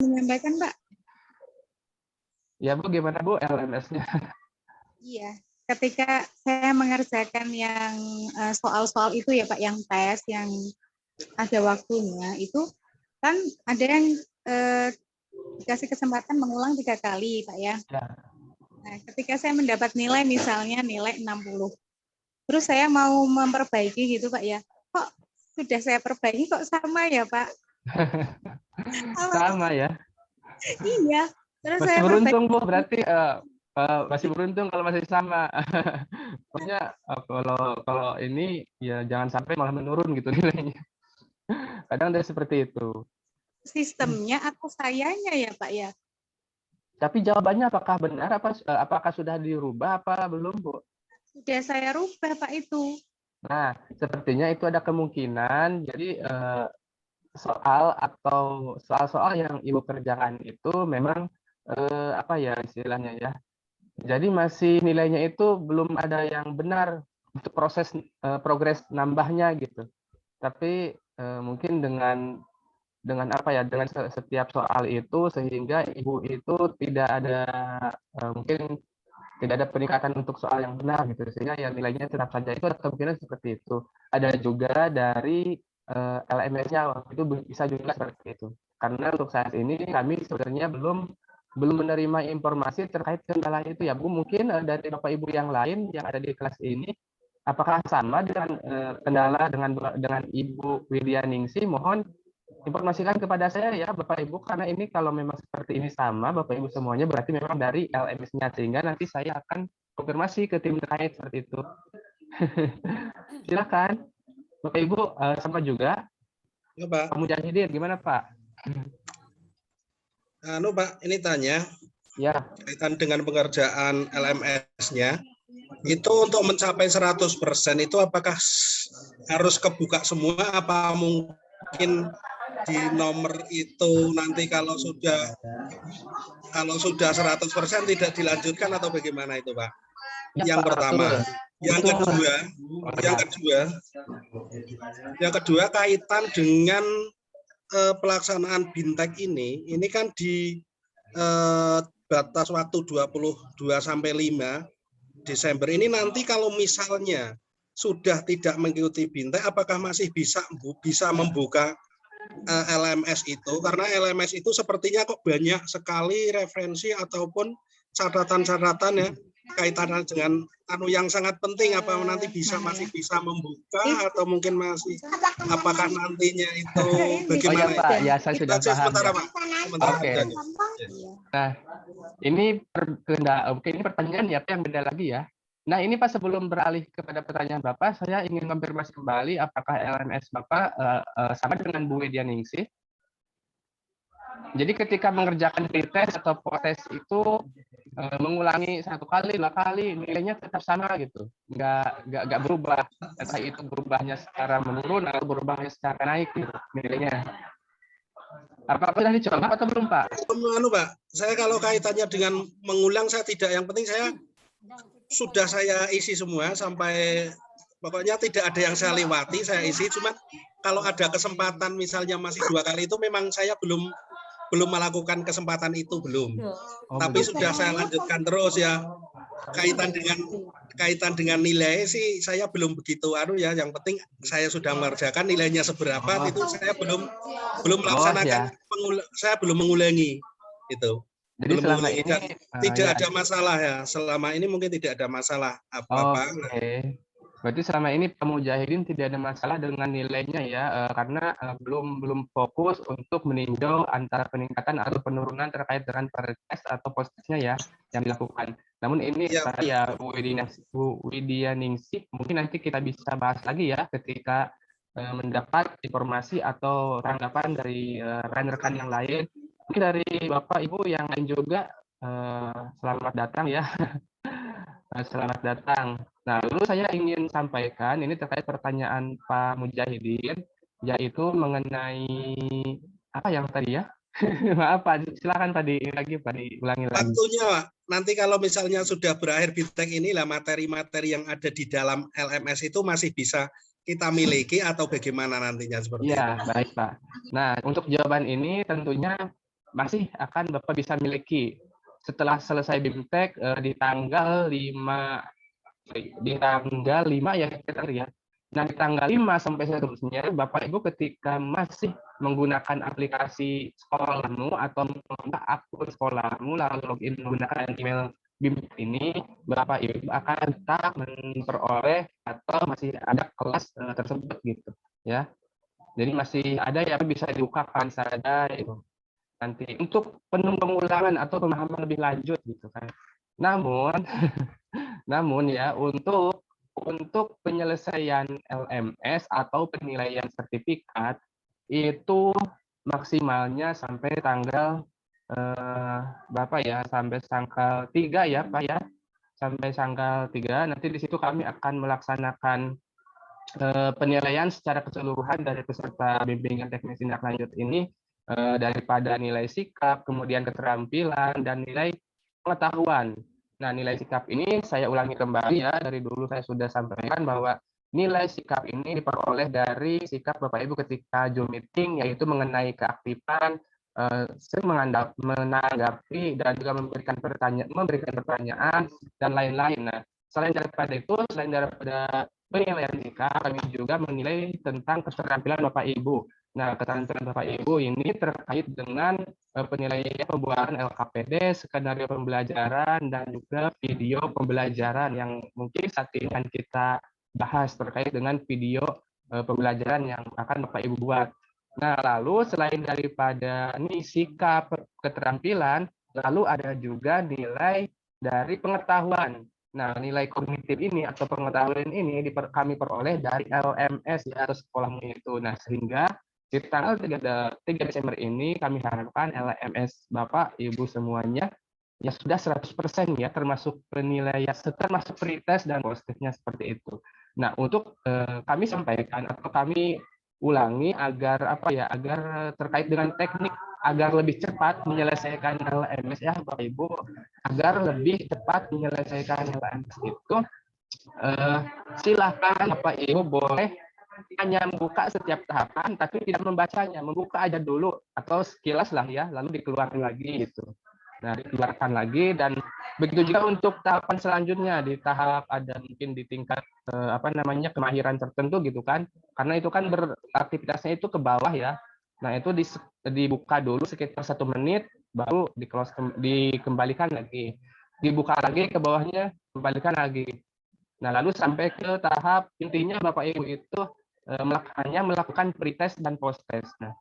menyampaikan, Pak. Ya Bu, gimana Bu LMS-nya? Iya, ketika saya mengerjakan yang soal-soal itu ya Pak, yang tes, yang ada waktunya, itu kan ada yang dikasih kesempatan mengulang 3 kali Pak ya. Ya. Nah, ketika saya mendapat nilai misalnya nilai 60, terus saya mau memperbaiki gitu Pak ya, kok sudah saya perbaiki kok sama ya Pak? Sama ya. Iya, terus Masih saya beruntung perbaiki. Bu, berarti masih beruntung kalau masih sama. Pokoknya kalau ini ya jangan sampai malah menurun gitu nilainya. Kadang ada seperti itu. Sistemnya atau sayanya ya Pak ya? Tapi jawabannya apakah benar? Apakah sudah dirubah apa belum Bu? Sudah saya rubah Pak itu. Nah, sepertinya itu ada kemungkinan. Jadi soal-soal yang Ibu kerjakan itu memang apa ya istilahnya ya. Jadi masih nilainya itu belum ada yang benar untuk proses progres nambahnya gitu. Tapi mungkin dengan apa ya, dengan setiap soal itu sehingga Ibu itu tidak ada mungkin tidak ada peningkatan untuk soal yang benar gitu, sehingga ya nilainya tetap saja. Itu ada kemungkinan seperti itu. Ada juga dari LMS-nya waktu itu bisa juga seperti itu. Karena untuk saat ini kami sebenarnya belum menerima informasi terkait kendala itu ya Bu. Mungkin dari Bapak Ibu yang lain yang ada di kelas ini, apakah sama dengan kendala dengan Ibu Widya Ningsi? Mohon informasikan kepada saya ya Bapak Ibu, karena ini kalau memang seperti ini sama Bapak Ibu semuanya berarti memang dari LMS-nya, sehingga nanti saya akan konfirmasi ke tim terkait seperti itu. Silakan Bapak Ibu sama juga. Ya, Pak. Pak Mujahidin gimana Pak? Pak, ini tanya Ya. kaitan dengan pengerjaan LMS-nya. Itu untuk mencapai 100% itu apakah harus kebuka semua, apa mungkin di nomor itu nanti kalau sudah 100% tidak dilanjutkan atau bagaimana itu Pak? Ya, yang Pak, pertama. betul. Yang kedua kaitan dengan pelaksanaan BINTEK ini kan di batas waktu 22 sampai 5 Desember ini. Nanti kalau misalnya sudah tidak mengikuti BINTEK, apakah masih bisa membuka LMS itu? Karena LMS itu sepertinya kok banyak sekali referensi ataupun catatan-catatan ya kaitannya dengan yang sangat penting. Apa nanti masih bisa membuka atau mungkin masih, apakah nantinya itu bagaimana? Oh ya Pak, ya saya sudah paham. Sementara ya. Pak. Oke. Nah, ini pertanyaan ya Pak yang beda lagi ya. Nah ini Pak, sebelum beralih kepada pertanyaan Bapak, saya ingin konfirmasi kembali apakah LMS Bapak sama dengan Bu Widya Ningsih. Jadi ketika mengerjakan pretest atau potes itu mengulangi 1 kali, 2 kali, nilainya tetap sama gitu, nggak berubah. Entah itu berubahnya secara menurun atau berubahnya secara naik gitu nilainya. Apakah sudah dicoba atau belum Pak? Pak, saya kalau kaitannya dengan mengulang saya tidak. Yang penting sudah saya isi semua sampai pokoknya tidak ada yang saya lewati, saya isi. Cuma kalau ada kesempatan misalnya masih 2 kali itu memang saya belum melakukan kesempatan itu belum. Tapi belum. Sudah saya lanjutkan terus ya. Kaitan dengan nilai sih saya belum begitu ya. Yang penting saya sudah mengerjakan, nilainya seberapa itu saya belum melaksanakan. Saya belum mengulangi itu. Jadi selama ini tidak ada masalah ya. Selama ini mungkin tidak ada masalah apa-apa. Oke. Berarti selama ini Pak Mujahidin tidak ada masalah dengan nilainya ya, karena belum fokus untuk meninjau antara peningkatan atau penurunan terkait dengan pretest atau postesnya ya yang dilakukan. Namun ini ya Bu Widya Ningsih, mungkin nanti kita bisa bahas lagi ya ketika mendapat informasi atau tanggapan dari rekan-rekan yang lain. Mungkin dari Bapak Ibu yang lain juga selamat datang ya. Selamat datang. Nah, lalu saya ingin sampaikan ini terkait pertanyaan Pak Mujahidin, yaitu mengenai apa yang tadi ya? Maaf Pak, silakan Pak diulangi lagi. Waktunya Pak, nanti kalau misalnya sudah berakhir BINTEK ini lah, materi-materi yang ada di dalam LMS itu masih bisa kita miliki atau bagaimana nantinya seperti itu? Baik Pak. Nah, untuk jawaban ini tentunya masih akan Bapak bisa miliki setelah selesai BIMTEK di tanggal 5 ya kita ya. Nah, di tanggal 5 sampai seterusnya, Bapak Ibu ketika masih menggunakan aplikasi sekolahmu atau mengunggah akun sekolahmu lalu login menggunakan email BIM ini, Bapak Ibu akan tetap memperoleh atau masih ada kelas tersebut gitu ya. Jadi masih ada yang bisa dibuka kapan saja itu. Nanti untuk pengulangan atau pemahaman lebih lanjut gitu kan. Namun ya untuk penyelesaian LMS atau penilaian sertifikat itu maksimalnya sampai tanggal berapa ya? Sampai tanggal 3 ya, Pak ya. Sampai tanggal 3 nanti di situ kami akan melaksanakan penilaian secara keseluruhan dari peserta bimbingan teknis tindak lanjut ini daripada nilai sikap, kemudian keterampilan dan nilai pengetahuan. Nah, nilai sikap ini saya ulangi kembali ya, dari dulu saya sudah sampaikan bahwa nilai sikap ini diperoleh dari sikap Bapak Ibu ketika Zoom meeting, yaitu mengenai keaktifan, sering menanggapi dan juga memberikan pertanyaan dan lain-lain. Nah, selain daripada penilaian sikap, kami juga menilai tentang keterampilan Bapak Ibu. Nah, keterampilan Bapak Ibu ini terkait dengan penilaian pembuatan LKPD, skenario pembelajaran, dan juga video pembelajaran yang mungkin saat ini akan kita bahas terkait dengan video pembelajaran yang akan Bapak Ibu buat. Nah, lalu selain daripada nih sikap keterampilan, lalu ada juga nilai dari pengetahuan. Nah, nilai kognitif ini atau pengetahuan ini kami peroleh dari LMS ya, atau sekolahmu itu. Nah, sehingga di tanggal 3 Desember ini kami harapkan LMS Bapak, Ibu semuanya ya sudah 100% ya, termasuk penilaian, termasuk pretest dan positifnya seperti itu. Nah, untuk kami sampaikan atau kami ulangi agar agar terkait dengan teknik agar lebih cepat menyelesaikan LMS ya Bapak Ibu, agar lebih cepat menyelesaikan LMS itu silakan Bapak Ibu boleh hanya membuka setiap tahapan tapi tidak membacanya, membuka aja dulu atau sekilas lah ya, lalu dikeluarkan lagi gitu. Nah, dikeluarkan lagi, dan begitu juga untuk tahapan selanjutnya di tahap ada mungkin di tingkat kemahiran tertentu gitu kan, karena itu kan beraktivitasnya itu ke bawah ya. Nah, itu dibuka dulu sekitar 1 menit, baru dikembalikan lagi, dibuka lagi ke bawahnya, kembalikan lagi. Nah, lalu sampai ke tahap intinya Bapak Ibu itu hanya melakukan pretest dan posttest. Nah,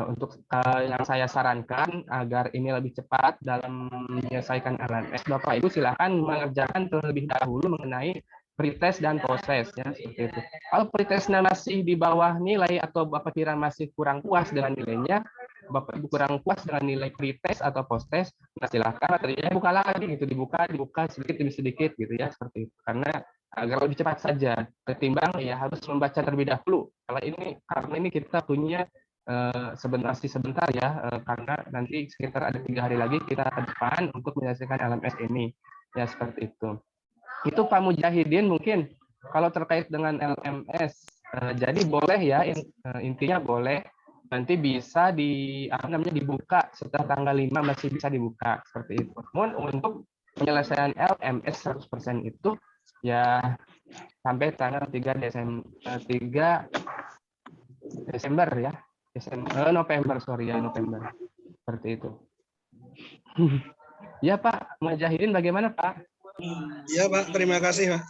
untuk yang saya sarankan agar ini lebih cepat dalam menyelesaikan LMS, Bapak Ibu silakan mengerjakan terlebih dahulu mengenai pretest dan posttest ya, seperti itu. Kalau pretestnya masih di bawah nilai atau Bapak kira masih kurang puas dengan nilainya, Bapak Ibu kurang puas dengan nilai pretest atau posttest, nah silakan materinya buka lagi gitu, dibuka sedikit demi sedikit gitu ya, seperti itu. Karena agar lebih cepat saja ketimbang ya harus membaca terlebih dahulu. Karena ini kita punya sebentar ya, karena nanti sekitar ada 3 hari lagi kita ke depan untuk menyelesaikan LMS ini ya, seperti itu. Itu Pak Mujahidin mungkin kalau terkait dengan LMS. Jadi boleh ya, intinya boleh, nanti bisa dibuka setelah tanggal 5 masih bisa dibuka seperti itu. Namun untuk penyelesaian LMS 100% itu ya sampai tanggal 3 Desember ya. November seperti itu. Ya Pak Mujahidin, bagaimana Pak? Ya Pak, terima kasih Pak.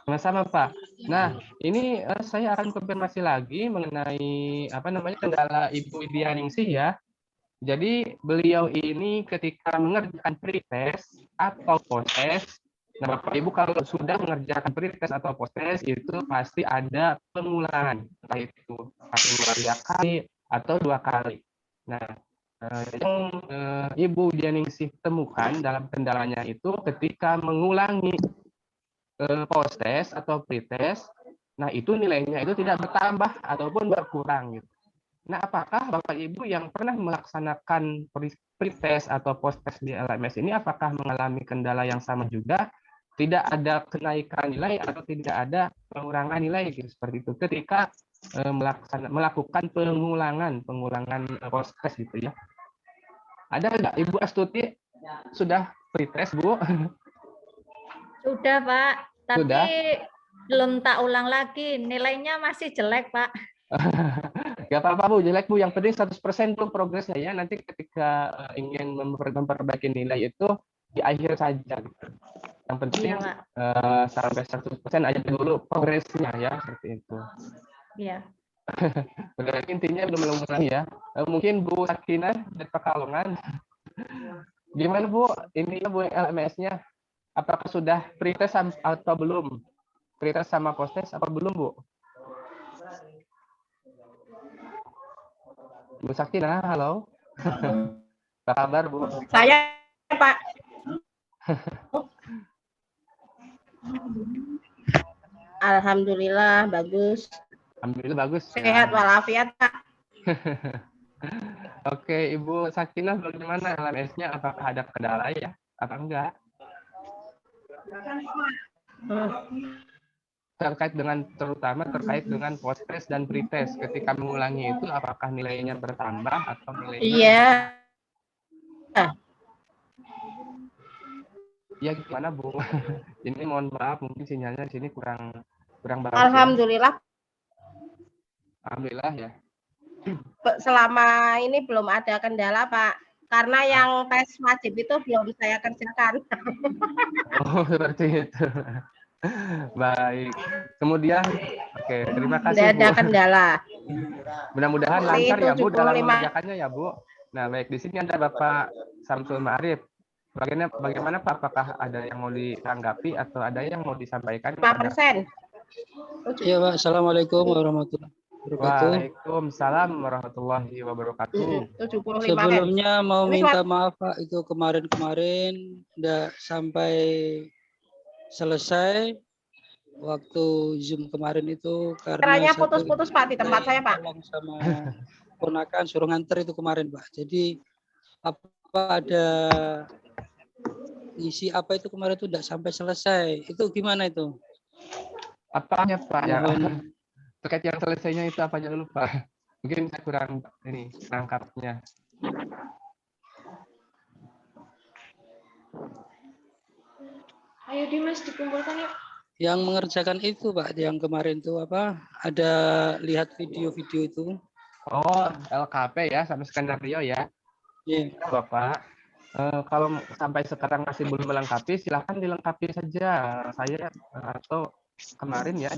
Sama-sama Pak. Nah, ini saya akan konfirmasi lagi mengenai kendala Ibu Dianingsih ya. Jadi beliau ini ketika mengerjakan pretest atau posttest, nah Bapak Ibu kalau sudah mengerjakan pretest atau posttest itu pasti ada pengulangan, entah itu pasti mengulang 2 kali atau 2 kali. Nah, yang Ibu Dianingsih temukan dalam kendalanya itu ketika mengulangi posttest atau pretest, nah itu nilainya itu tidak bertambah ataupun berkurang gitu. Nah, apakah Bapak Ibu yang pernah melaksanakan pretest atau posttest di LMS ini apakah mengalami kendala yang sama juga? Tidak ada kenaikan nilai atau tidak ada pengurangan nilai gitu, seperti itu ketika melakukan pengulangan proses gitu ya. Ada nggak Ibu Astuti sudah pretest Bu? Sudah, Pak. Tapi Sudah? belum tak ulang lagi. Nilainya masih jelek, Pak. Gak apa-apa Bu, jelek Bu. Yang penting 100% tuh progresnya ya. Nanti ketika ingin memperbaiki nilai itu di akhir saja. Gitu. Yang penting Iya, Pak. sampai 100% aja dulu progresnya ya, seperti itu. Iya. Berarti intinya belum mulai ya. Mungkin Bu Sakinah dari Pekalongan. Gimana Bu? Intinya Bu LMS-nya apakah sudah pretest atau belum? Pretest sama posttest apa belum Bu? Bu Sakinah, halo. Apa kabar Bu? Saya Pak. Alhamdulillah bagus. Alhamdulillah bagus. Sehat walafiat Pak. Oke, Ibu Sakinah bagaimana LMS-nya? Apakah ada kendala ya? Apa enggak? Terutama terkait dengan post-test dan pre-test. Ketika mengulangi itu, apakah nilainya bertambah atau nilainya? Iya. Ya gimana Bu? Ini mohon maaf, mungkin sinyalnya di sini kurang bagus. Alhamdulillah. Ya. Alhamdulillah ya. Selama ini belum ada kendala Pak. Karena yang tes wajib itu belum saya kerjakan. Oh seperti itu. Baik. Kemudian, oke, terima kasih Tidak ada Bu. kendala. Mudah-mudahan lancar ya Bu dalam 75. mengerjakannya ya Bu. Nah baik, di sini ada Bapak Samsul Ma'arif. Bagaimana Pak? Apakah ada yang mau ditanggapi atau ada yang mau disampaikan? 5%. Iya Pak, Assalamualaikum warahmatullahi wabarakatuh. Waalaikumsalam warahmatullahi wabarakatuh. 75. Sebelumnya mau minta maaf Pak, itu kemarin tidak sampai selesai waktu Zoom kemarin itu Caranya karena putus-putus Pak di tempat saya Pak. sama ponakan suruh nganter itu kemarin Pak. Jadi apa ada isi apa itu kemarin itu tidak sampai selesai. Itu gimana itu? Apanya Pak ya? Mohon. Terkait yang selesainya itu apanya dulu Pak? Mungkin saya kurang ini nangkapnya. Ayo Dimas dikumpulkan yuk. Yang mengerjakan itu Pak, yang kemarin itu apa? Ada lihat video-video itu. Oh, LKP ya, sama skenario ya. Iya. Bapak, kalau sampai sekarang masih belum melengkapi, silahkan dilengkapi saja. Saya atau kemarin ya,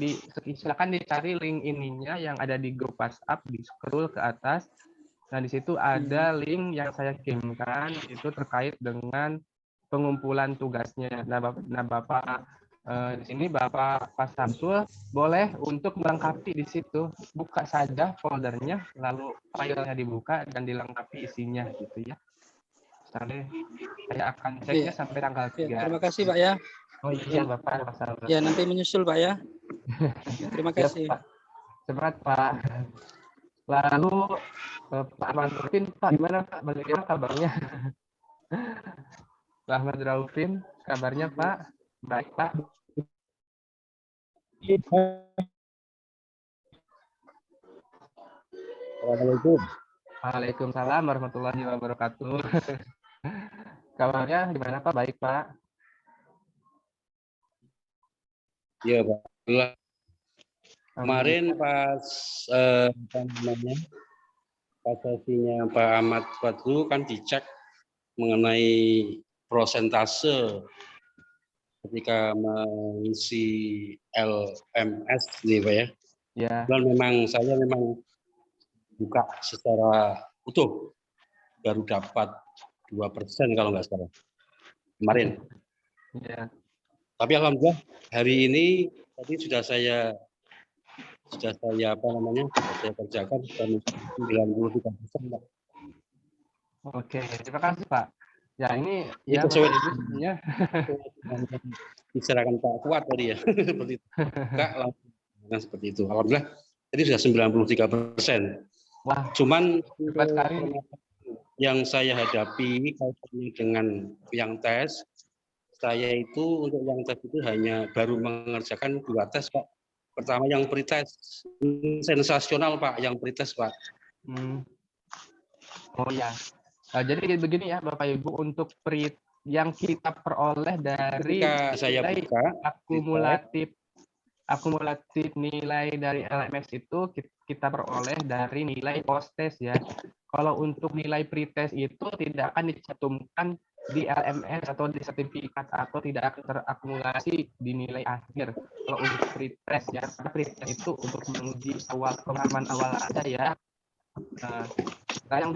silakan dicari link ininya yang ada di grup WhatsApp, di scroll ke atas. Nah, di situ ada link yang saya kirimkan, itu terkait dengan pengumpulan tugasnya. Nah, Bapak di sini Bapak Pak Samsul boleh untuk melengkapi di situ. Buka saja foldernya, lalu filenya dibuka dan dilengkapi isinya gitu ya. Misalnya saya akan ceknya sampai tanggal 3. Ya, terima kasih Pak ya. Oh iya Bapak, masalah. Ya nanti menyusul Pak ya. Terima kasih. Ya, Pak. Semangat Pak. Lalu Pak Ahmad Raufin, Pak gimana Pak? Bagaimana kabarnya? Pak Ahmad Raufin, kabarnya Pak? Baik Pak. Assalamualaikum. Waalaikumsalam warahmatullahi wabarakatuh. Kabarnya gimana Pak? Baik Pak. Iya Pak. Kemarin pas pas sesinya Pak Ahmad Fadlu kan dicek mengenai prosentase ketika mengisi LMS nih Pak ya. Ya. Dan memang saya buka secara utuh baru dapat 2% kalau nggak salah kemarin. Ya. Tapi alhamdulillah hari ini tadi sudah saya kerjakan dan 93%. Oke, terima kasih Pak. Ya ini ya sesuai sebenarnya diserahkan Pak Fuad tadi ya seperti itu. Enggak langsung seperti itu. Alhamdulillah tadi sudah 93%. Wah, cuman sekali. Yang saya hadapi kaitannya dengan yang tes, saya itu untuk yang tes itu hanya baru mengerjakan 2 tes Pak. Pertama yang pretest sensasional Pak, yang pretest Pak. Oh ya. Jadi begini ya Bapak Ibu, untuk yang kita peroleh dari Ketika saya nilai buka akumulatif nilai dari LMS itu kita peroleh dari nilai post test ya. Kalau untuk nilai pretest itu tidak akan dicantumkan di LMS atau di sertifikat atau tidak akan terakumulasi di nilai akhir. Kalau untuk pretest ya, karena pretest itu untuk menguji pemahaman awal aja ya. Yang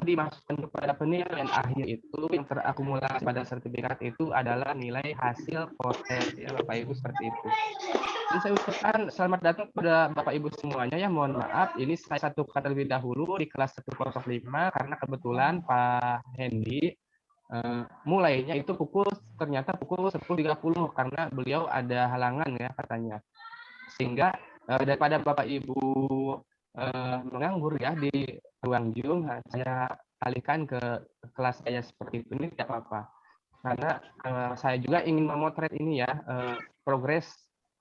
dimasukkan kepada penilaian akhir itu yang terakumulasi pada sertifikat itu adalah nilai hasil proses ya Bapak Ibu, seperti itu. Jadi saya ucapkan selamat datang kepada Bapak Ibu semuanya ya. Mohon maaf ini saya satukan terlebih dahulu di kelas 105 karena kebetulan Pak Hendy mulainya itu ternyata pukul 10.30 karena beliau ada halangan ya katanya. Sehingga daripada Bapak Ibu menganggur ya di ruang Zoom, saya alihkan ke kelas saya seperti itu. Ini tidak apa-apa karena saya juga ingin memotret ini ya progres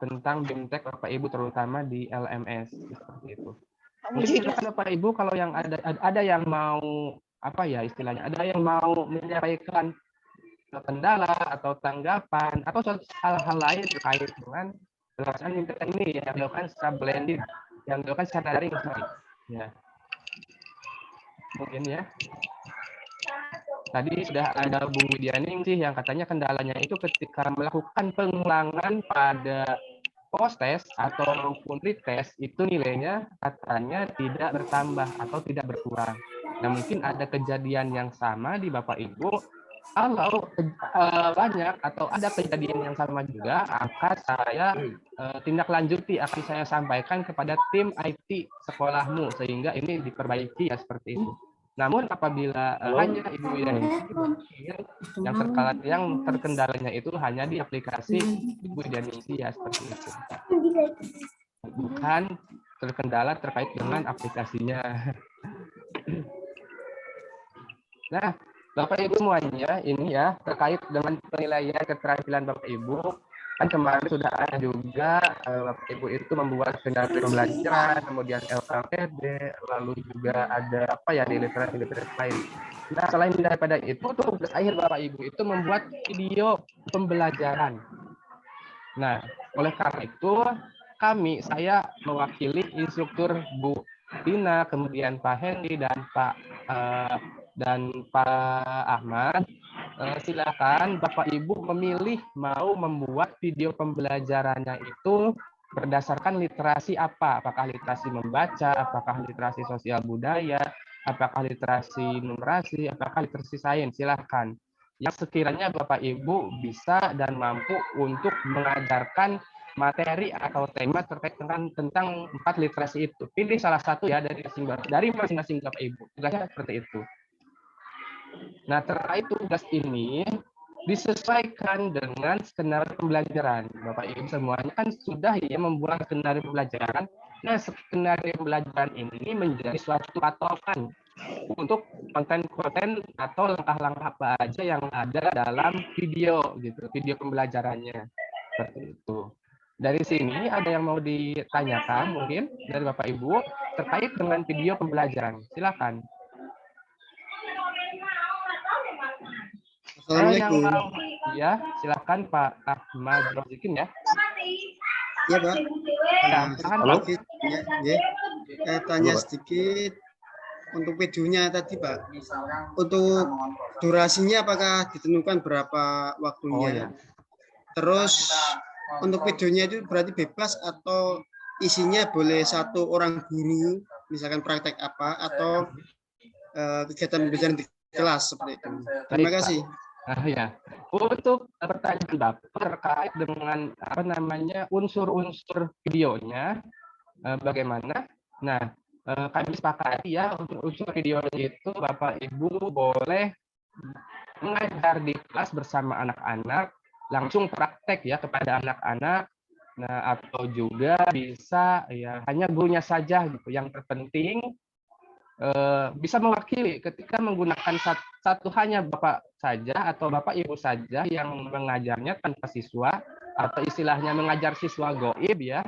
tentang BIMTEK Bapak Ibu terutama di LMS seperti itu. Mungkin silakan Bapak Ibu kalau yang ada yang mau apa ya istilahnya, ada yang mau menyampaikan kendala atau tanggapan atau hal-hal lain terkait dengan pelaksanaan BIMTEK ini yang dilakukan secara blended, yang dilakukan secara daring ya. Mungkin ya. Tadi sudah ada Bung Widyaning sih yang katanya kendalanya itu ketika melakukan pengulangan pada post test atau maupun retest itu nilainya katanya tidak bertambah atau tidak berkurang. Nah mungkin ada kejadian yang sama di Bapak Ibu. Kalau banyak atau ada kejadian yang sama juga, akan saya tindak lanjuti, akan saya sampaikan kepada tim IT sekolahmu sehingga ini diperbaiki ya seperti itu. Namun apabila hanya Ibu Widyaning yang terkendalanya itu hanya di aplikasi Ibu Widyaning ya seperti itu. Bukan terkendala terkait dengan aplikasinya. Nah, Bapak Ibu semuanya ini ya terkait dengan penilaian keterampilan Bapak Ibu. Kan kemarin sudah ada juga Bapak Ibu itu membuat skenario pembelajaran, kemudian LKPD, lalu juga ada apa ya di literasi lain. Nah selain daripada itu tugas akhir Bapak Ibu itu membuat video pembelajaran. Nah oleh karena itu saya mewakili instruktur Bu Tina, kemudian Pak Hendy dan Pak Ahmad. Silakan Bapak Ibu memilih mau membuat video pembelajarannya itu berdasarkan literasi apa? Apakah literasi membaca, apakah literasi sosial budaya, apakah literasi numerasi, apakah literasi sains? Silakan. Yang sekiranya Bapak Ibu bisa dan mampu untuk mengajarkan materi atau tema terkait tentang 4 literasi itu. Pilih salah satu ya dari masing-masing Bapak Ibu. Tugasnya seperti itu. Nah, terkait tugas ini disesuaikan dengan skenario pembelajaran. Bapak Ibu semuanya kan sudah ya membuat skenario pembelajaran. Nah, skenario pembelajaran ini menjadi suatu patokan untuk konten-konten atau langkah-langkah apa aja yang ada dalam video gitu, video pembelajarannya. Seperti itu. Dari sini ada yang mau ditanyakan mungkin dari Bapak Ibu terkait dengan video pembelajaran. Silakan. Assalamualaikum. Ya, silakan Pak Ahmad Rozikin ya. Iya Pak. Ya, halo. Ya. Saya tanya sedikit untuk videonya tadi Pak. Untuk durasinya apakah ditentukan berapa waktunya? Oh, ya. Terus untuk videonya itu berarti bebas atau isinya boleh satu orang guru, misalkan praktek apa atau kegiatan pembelajaran di kelas seperti itu. Terima kasih. Ya, untuk pertanyaan Bapak terkait dengan unsur-unsur videonya, bagaimana? Nah, kami sepakati ya untuk unsur videonya itu Bapak Ibu boleh mengajar di kelas bersama anak-anak, langsung praktek ya kepada anak-anak. Nah, atau juga bisa ya hanya gurunya saja gitu. Yang terpenting bisa mewakili ketika menggunakan satu hanya Bapak saja atau Bapak Ibu saja yang mengajarnya tanpa siswa atau istilahnya mengajar siswa goib ya.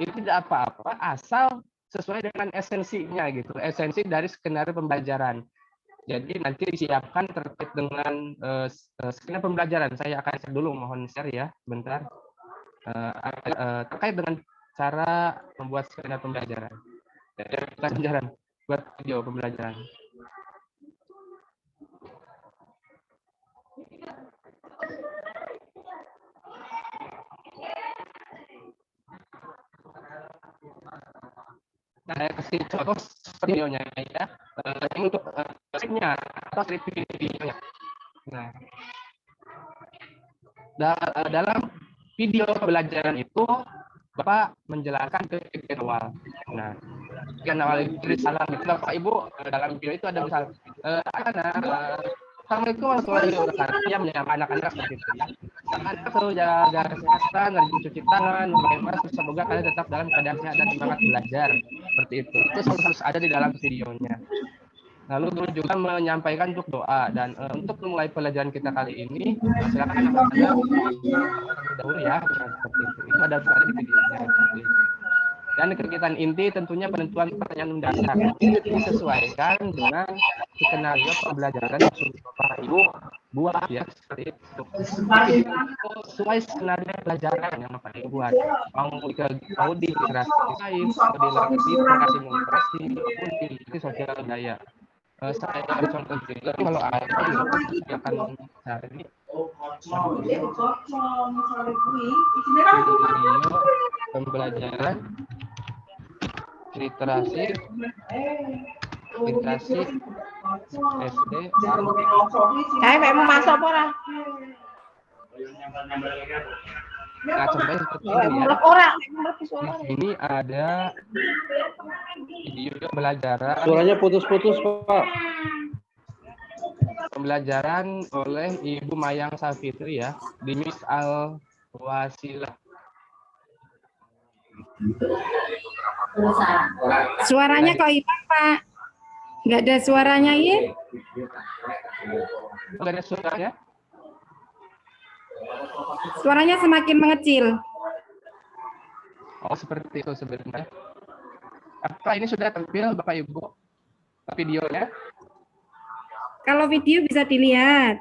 itu tidak apa-apa asal sesuai dengan esensinya gitu, esensi dari skenario pembelajaran. Jadi nanti disiapkan terkait dengan skenario pembelajaran. Saya akan share dulu, mohon share ya, sebentar. Terkait dengan cara membuat skenario pembelajaran. Pembelajaran buat video pembelajaran. Nah, saya kasih contoh videonya ya. Ini untuk skripnya atau skrip videonya. Nah, dalam video pembelajaran itu Bapak menjelaskan ke awal. Nah, awal itu salam itu Bapak Ibu dalam video itu ada misal Assalamualaikum warahmatullahi wabarakatuh. Ya, menyapa anak-anak seperti itu ya. Anak-anak perlu jaga kesehatan, rajin cuci tangan, memakai masker. Semoga kalian tetap dalam keadaan sehat dan semangat belajar. Seperti itu. Itu harus ada di dalam videonya. Lalu guru juga menyampaikan untuk doa dan untuk memulai pelajaran kita kali ini silakan anak-anak dahulu ya seperti itu. Itu ada di videonya seperti itu. Dan kegiatan inti tentunya penentuan pertanyaan mendasar. Ini disesuaikan dengan skenario pembelajaran yang sudah Bapak Ibu buat ya seperti itu. Sesuai skenario pelajaran yang Bapak Ibu buat. Mau di literasi sains, mau di literasi numerasi, maupun di sosial budaya. Saya contoh juga kalau ada yang akan cari video pembelajaran literasi SD. Kayak mau masuk apa? Nah, contohnya seperti ini ya. Di sini ada video pembelajaran. Suaranya putus-putus, Pak. Pembelajaran oleh Ibu Mayang Safitri ya, di Miss Al Wasilah. Suaranya kok hilang, Pak? Nggak ada suaranya, ya? Nggak ada suaranya? Suaranya semakin mengecil. Oh, seperti itu sebenarnya. Apa ini sudah tampil Bapak Ibu videonya? Kalau video bisa dilihat.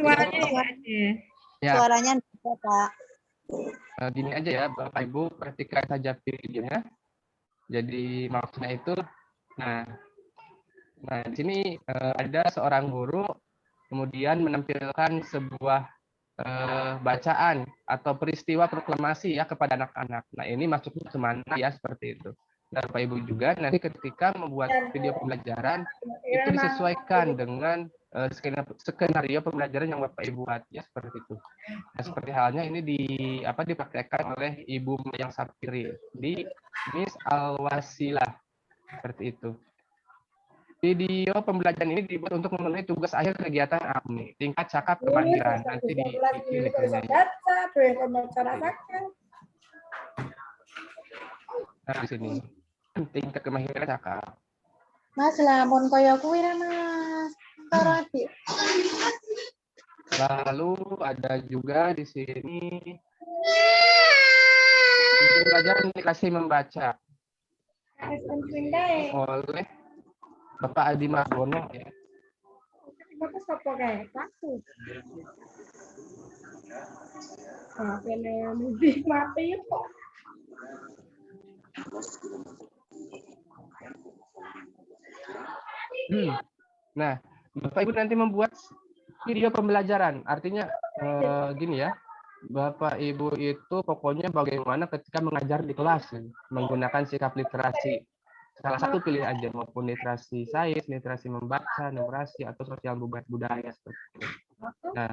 Suaranya Ibu, ada. Ya. Suaranya ada, Pak. Gini aja ya, Bapak Ibu perhatikan saja videonya. Jadi maksudnya itu, nah di sini ada seorang guru kemudian menampilkan sebuah bacaan atau peristiwa proklamasi ya kepada anak-anak. Nah ini masuknya kemana ya seperti itu. Dan Bapak Ibu juga nanti ketika membuat video pembelajaran itu disesuaikan dengan skenario pembelajaran yang Bapak Ibu buat ya seperti itu. Nah, seperti halnya ini dipraktekkan oleh Ibu Mayang Safitri di Miss Al Wasilah seperti itu. Video pembelajaran ini dibuat untuk memenuhi tugas akhir kegiatan APNI, tingkat cakap kemahiran. Nanti dipilih. Nah, di sini tingkat kemahiran cakap. Mas, lamun kaya kuwi ra, Mas. Karo adik. Lalu ada juga di sini pelajaran dikasih membaca oleh Bapak Adi Margono ya. Nah, Bapak Ibu nanti membuat video pembelajaran. Artinya gini ya, Bapak Ibu itu pokoknya bagaimana ketika mengajar di kelas menggunakan sikap literasi. Salah satu pilih aja, maupun literasi sains, literasi membaca, numerasi, atau sosial budaya seperti itu. Nah,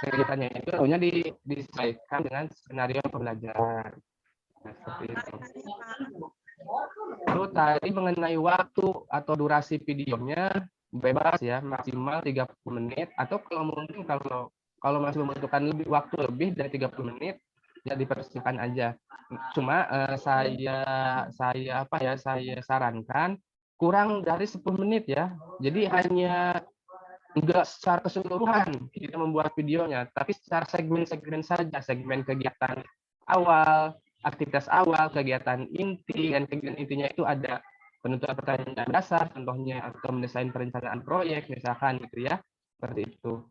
kegiatannya itu tentunya disesuaikan dengan skenario pembelajaran. Nah, seperti itu. Lalu tadi mengenai waktu atau durasi videonya bebas ya, maksimal 30 menit atau kalau mungkin kalau masih membutuhkan waktu lebih dari 30 menit ya dipersilakan aja. Cuma saya sarankan kurang dari 10 menit ya. Jadi hanya enggak secara keseluruhan kita membuat videonya, tapi secara segmen-segmen saja, segmen kegiatan awal, aktivitas awal, kegiatan inti, dan kegiatan intinya itu ada penentuan pertanyaan dasar, contohnya, atau mendesain perencanaan proyek, misalkan gitu ya, seperti itu.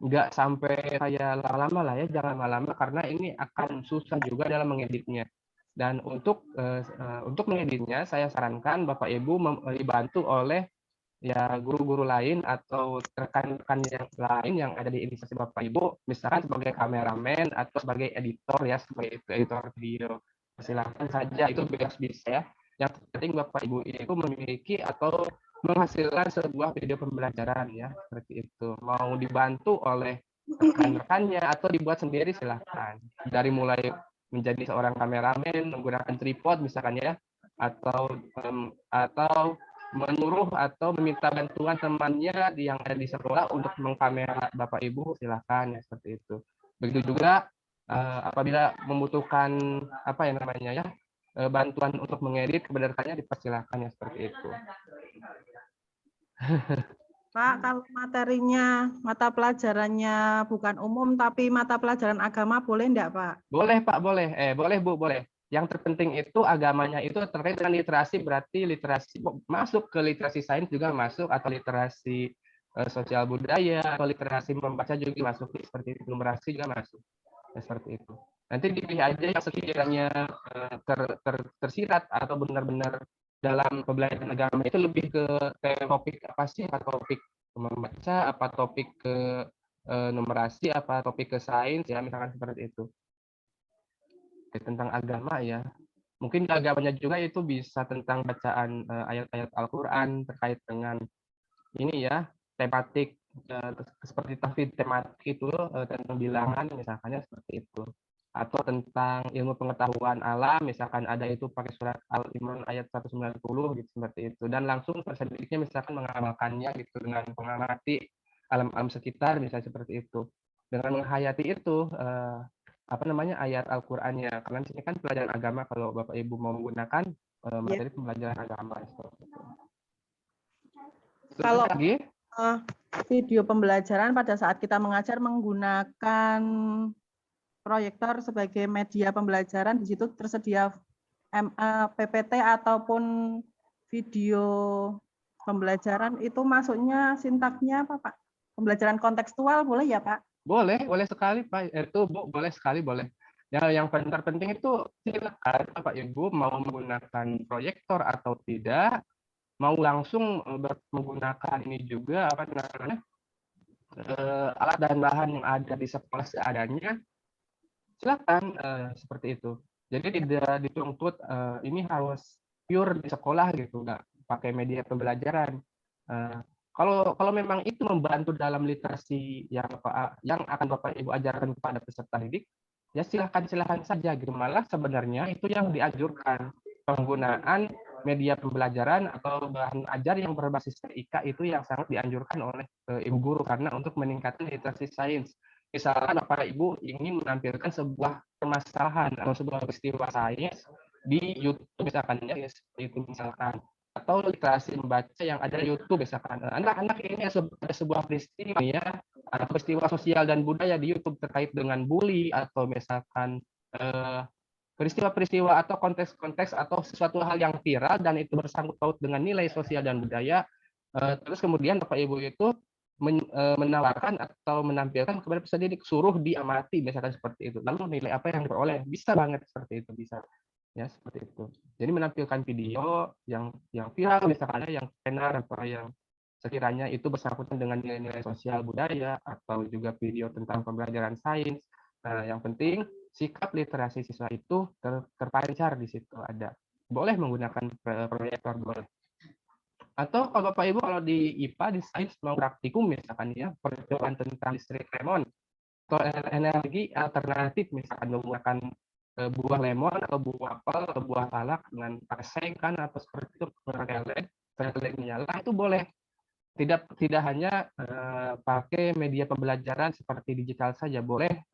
Nggak sampai kayak lama-lama lah ya, jangan lama-lama karena ini akan susah juga dalam mengeditnya. Dan untuk mengeditnya, saya sarankan Bapak Ibu dibantu oleh ya guru-guru lain atau rekan-rekan yang lain yang ada di instansi Bapak Ibu, misalkan sebagai kameramen atau sebagai editor ya, sebagai editor video. Silakan saja, itu bebas bisa ya. Yang penting Bapak Ibu itu memiliki atau menghasilkan sebuah video pembelajaran ya, seperti itu. Mau dibantu oleh rekan-rekannya atau dibuat sendiri silahkan. Dari mulai menjadi seorang kameramen menggunakan tripod misalkan ya, atau menyuruh atau meminta bantuan temannya yang ada di sekolah untuk mengkamera Bapak Ibu, silahkan ya, seperti itu. Begitu juga apabila membutuhkan apa yang namanya ya, bantuan untuk mengedit kepada rekannya, dipersilahkan ya, seperti itu. Pak, kalau materinya, mata pelajarannya bukan umum tapi mata pelajaran agama boleh enggak, Pak? Boleh, Pak, boleh. Boleh, Bu, boleh. Yang terpenting itu agamanya itu terkait dengan literasi, berarti literasi masuk ke literasi sains juga masuk, atau literasi sosial budaya, atau literasi membaca juga masuk, seperti itu, numerasi juga masuk. Ya, seperti itu. Nanti dipilih aja yang sekiranya tersirat atau benar-benar dalam pembelajaran agama itu lebih ke topik apa sih, apa topik membaca, apa topik ke numerasi, apa topik ke sains ya, misalkan seperti itu. Tentang agama ya, mungkin agamanya juga itu bisa tentang bacaan ayat-ayat Al-Quran terkait dengan ini ya, tematik seperti tafsir tematik itu tentang bilangan misalkannya, seperti itu, atau tentang ilmu pengetahuan alam misalkan ada itu pakai surat Al-Imran ayat 190 gitu, seperti itu, dan langsung peserta didiknya misalkan mengamalkannya gitu dengan mengamati alam-alam sekitar misalnya, seperti itu, dengan menghayati itu apa namanya ayat Al-Qur'annya, karena ini kan pelajaran agama kalau Bapak Ibu mau menggunakan materi pembelajaran agama. Kalau lagi video pembelajaran pada saat kita mengajar menggunakan proyektor sebagai media pembelajaran, di situ tersedia PPT ataupun video pembelajaran, itu masuknya sintaknya apa, Pak? Pembelajaran kontekstual boleh ya, Pak? Boleh sekali Pak. Itu Bu, boleh sekali, boleh. Ya, yang terpenting itu silakan Bapak Ibu mau menggunakan proyektor atau tidak, mau langsung menggunakan ini juga apa namanya alat dan bahan yang ada di sekolah seadanya, silakan seperti itu. Jadi tidak dituntut ini harus pure di sekolah gitu, nggak pakai media pembelajaran. Kalau memang itu membantu dalam literasi yang akan Bapak Ibu ajarkan kepada peserta didik, ya silahkan saja gitu. Malah sebenarnya itu yang dianjurkan, penggunaan media pembelajaran atau bahan ajar yang berbasis TIK itu yang sangat dianjurkan oleh Ibu guru, karena untuk meningkatkan literasi sains. Misalkan Bapak Ibu ingin menampilkan sebuah permasalahan atau sebuah peristiwa sains di YouTube misalkan ya, itu misalkan, atau literasi membaca yang ada di YouTube misalkan. Anak-anak ini ada sebuah peristiwa ya, atau peristiwa sosial dan budaya di YouTube terkait dengan bully, atau misalkan peristiwa-peristiwa atau konteks-konteks atau sesuatu hal yang viral dan itu bersangkut paut dengan nilai sosial dan budaya, terus kemudian Bapak Ibu itu menawarkan atau menampilkan kepada peserta didik, suruh diamati misalkan, seperti itu, lalu nilai apa yang diperoleh, bisa banget seperti itu, bisa ya, seperti itu. Jadi menampilkan video yang viral misalkan, yang tenar atau yang sekiranya itu bersangkutan dengan nilai-nilai sosial budaya, atau juga video tentang pembelajaran sains. Nah, yang penting sikap literasi siswa itu terpancar di situ ada. Boleh menggunakan proyektor, boleh. Atau kalau Bapak Ibu kalau di IPA, di sains mau praktikum misalkan ya, percobaan tentang listrik lemon atau energi alternatif misalkan menggunakan buah lemon atau buah apel atau buah salak dengan pakai seng kan, atau seperti itu, LED menyala, itu boleh. Tidak hanya pakai media pembelajaran seperti digital saja, boleh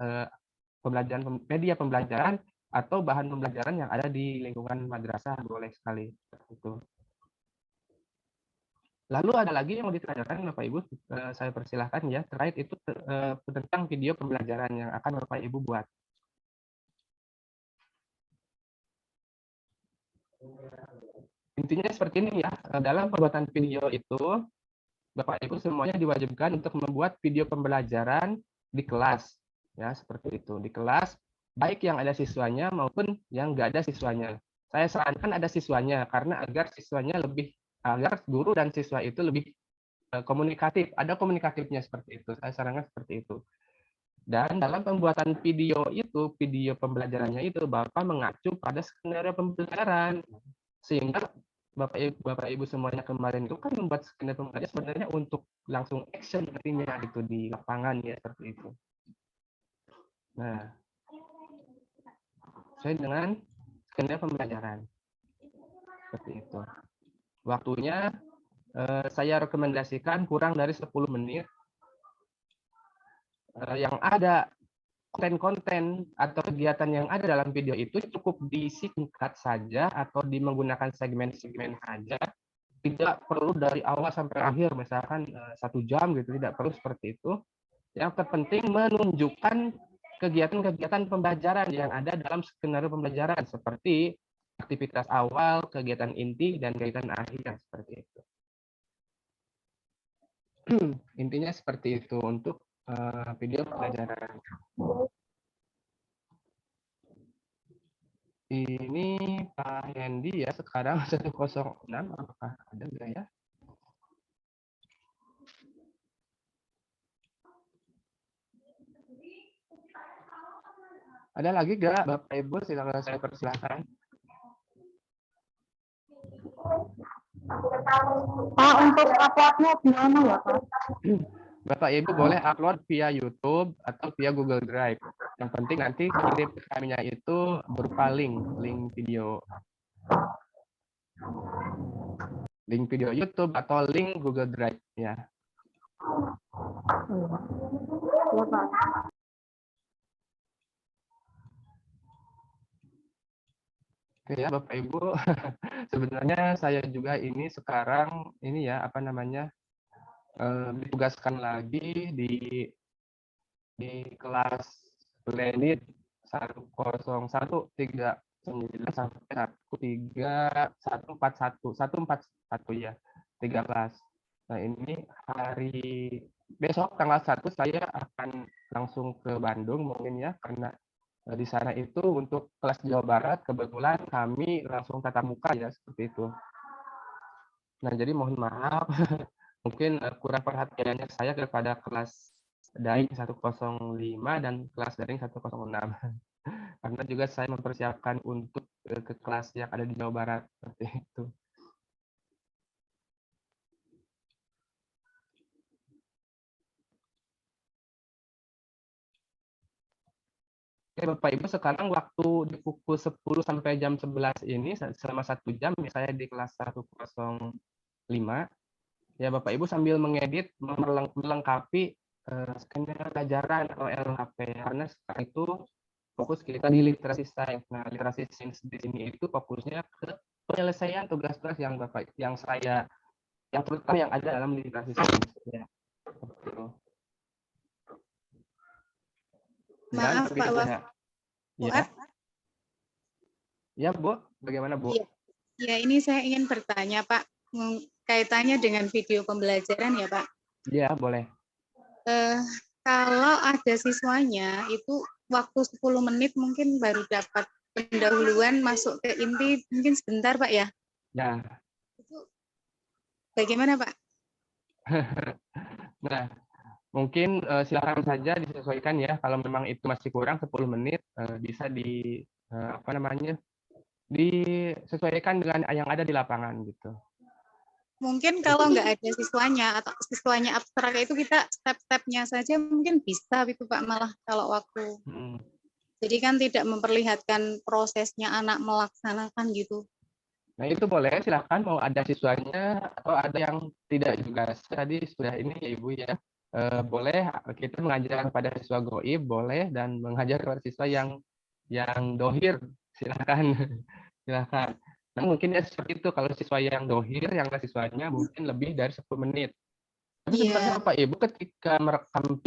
media pembelajaran atau bahan pembelajaran yang ada di lingkungan madrasah, boleh sekali itu. Lalu ada lagi yang mau ditanyakan Bapak Ibu, saya persilahkan ya, terkait itu tentang video pembelajaran yang akan Bapak Ibu buat. Intinya seperti ini ya, dalam pembuatan video itu, Bapak Ibu semuanya diwajibkan untuk membuat video pembelajaran di kelas. Ya, seperti itu. Di kelas, baik yang ada siswanya maupun yang nggak ada siswanya. Saya sarankan ada siswanya, karena agar guru dan siswa itu lebih komunikatif. Ada komunikatifnya seperti itu. Saya sarankan seperti itu. Dan dalam pembuatan video itu, video pembelajarannya itu, Bapak mengacu pada skenario pembelajaran. Sehingga Bapak Ibu semuanya kemarin itu kan membuat skenario pembelajaran sebenarnya untuk langsung action nantinya gitu di lapangan ya, seperti itu. Nah, sesuai dengan skenario pembelajaran. Seperti itu. Waktunya saya rekomendasikan kurang dari 10 menit. Yang ada konten-konten atau kegiatan yang ada dalam video itu cukup disingkat saja atau menggunakan segmen-segmen saja, tidak perlu dari awal sampai akhir, misalkan 1 jam gitu, tidak perlu seperti itu. Yang terpenting menunjukkan kegiatan-kegiatan pembelajaran yang ada dalam skenario pembelajaran, seperti aktivitas awal, kegiatan inti, dan kegiatan akhir, seperti itu. Intinya seperti itu untuk video pembelajaran. Ini Pak Hendy ya, sekarang 106, apakah ada nggak ya? Ada lagi nggak Bapak Ibu? Silakan, saya persilahkan. Pak, untuk uploadnya gimana ya Pak? Bapak Ibu boleh upload via YouTube atau via Google Drive. Yang penting nanti kirim ke kaminya itu berupa link video. Link video YouTube atau link Google Drive ya. Ya Pak. Oke ya Bapak Ibu, sebenarnya saya juga ini sekarang ini ya apa namanya ditugaskan lagi di kelas Lenit 10139 sampai 141 ya, 3 kelas. Nah ini hari besok tanggal 1 saya akan langsung ke Bandung mungkin ya, karena di sana itu untuk kelas Jawa Barat kebetulan kami langsung tatap muka ya, seperti itu. Nah jadi mohon maaf mungkin kurang perhatiannya saya kepada kelas daring 105 dan kelas daring 106. Karena juga saya mempersiapkan untuk ke kelas yang ada di Jawa Barat, seperti itu. Oke Bapak Ibu, sekarang waktu di pukul 10 sampai jam 11 ini selama 1 jam saya di kelas 105. Ya Bapak Ibu sambil mengedit, melengkapi skenario pelajaran atau LHP, karena sekarang itu fokus kita di literasi sains. Nah, literasi sains di sini itu fokusnya ke penyelesaian tugas-tugas yang terutama yang ada dalam literasi sains. Ya. Maaf Pak Waf. Ya. Ya Bu, bagaimana Bu? Ya, ini saya ingin bertanya Pak, kaitannya dengan video pembelajaran ya Pak. Ya, boleh. Kalau ada siswanya itu waktu 10 menit mungkin baru dapat pendahuluan masuk ke inti, mungkin sebentar Pak ya? Ya. Itu bagaimana Pak? Nah, mungkin silakan saja disesuaikan ya, kalau memang itu masih kurang 10 menit bisa disesuaikan dengan yang ada di lapangan gitu. Mungkin kalau nggak ada siswanya atau siswanya abstrak itu kita step-stepnya saja mungkin bisa itu Pak, malah kalau waktu. Jadi kan tidak memperlihatkan prosesnya anak melaksanakan gitu. Nah itu boleh, silakan mau ada siswanya atau ada yang tidak juga. Tadi sudah ini ya Ibu ya, boleh kita mengajar kepada siswa goib boleh, dan mengajar kepada siswa yang dohir silakan. Silakan. Nah, mungkin ya seperti itu, kalau siswa yang dohir, yang siswanya mungkin lebih dari 10 menit. Tapi sebenarnya Bapak Ibu ketika merekam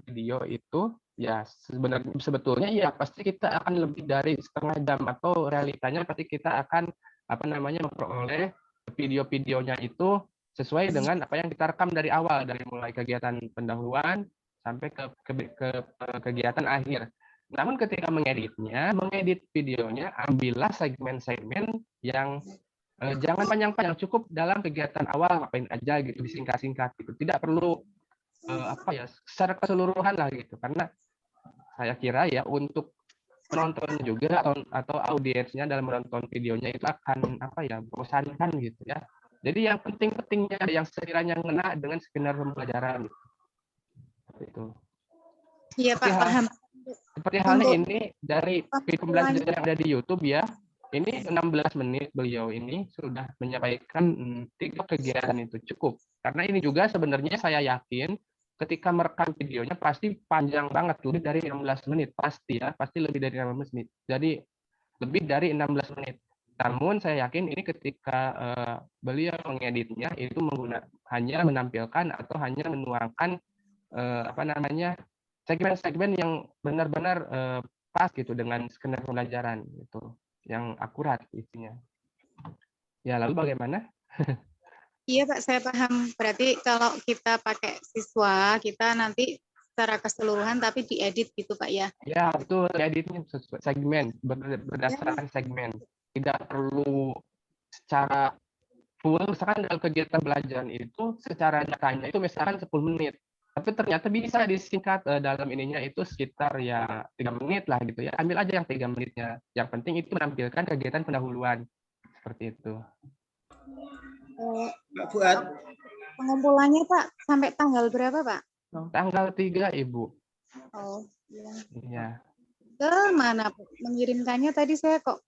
video itu Ya, sebetulnya ya pasti kita akan lebih dari setengah jam atau realitanya pasti kita akan memperoleh video-videonya itu sesuai dengan apa yang kita rekam dari awal, dari mulai kegiatan pendahuluan sampai ke kegiatan akhir. Namun ketika mengedit videonya, ambillah segmen-segmen yang jangan panjang-panjang, cukup dalam kegiatan awal ngapain aja gitu, disingkat-singkat gitu. Tidak perlu secara keseluruhan lah gitu, karena saya kira ya untuk penonton juga atau audiensnya dalam menonton videonya itu akan membosankan gitu ya. Jadi yang penting-pentingnya yang sekiranya ngena dengan skenario pembelajaran gitu. Seperti itu. Iya Pak, paham. Seperti halnya ini dari video pembelajaran yang ada di YouTube ya. Ini 16 menit beliau ini sudah menyampaikan 3 kegiatan itu cukup. Karena ini juga sebenarnya saya yakin ketika merekam videonya pasti panjang banget, lebih dari 16 menit pasti ya, pasti lebih dari 16 menit. Jadi lebih dari 16 menit. Namun saya yakin ini ketika beliau mengeditnya itu hanya menampilkan atau hanya menuangkan segmen-segmen yang benar-benar pas gitu dengan skenario pembelajaran gitu, yang akurat isinya. Ya, lalu bagaimana? Iya Pak, saya paham. Berarti kalau kita pakai siswa, kita nanti secara keseluruhan tapi diedit gitu Pak ya? Ya, betul. Editnya segmen, berdasarkan segmen. Tidak perlu secara full, misalkan dalam kegiatan belajar itu secara jakanya itu misalkan 10 menit. Tapi ternyata bisa disingkat dalam ininya itu sekitar ya 3 menit lah gitu ya. Ambil aja yang 3 menitnya. Yang penting itu menampilkan kegiatan pendahuluan. Seperti itu. Pak Fuad. Pengumpulannya Pak sampai tanggal berapa Pak? Tanggal 3 Ibu. Oh iya. Iya. Ke mana Pak? Mengirimkannya tadi saya kok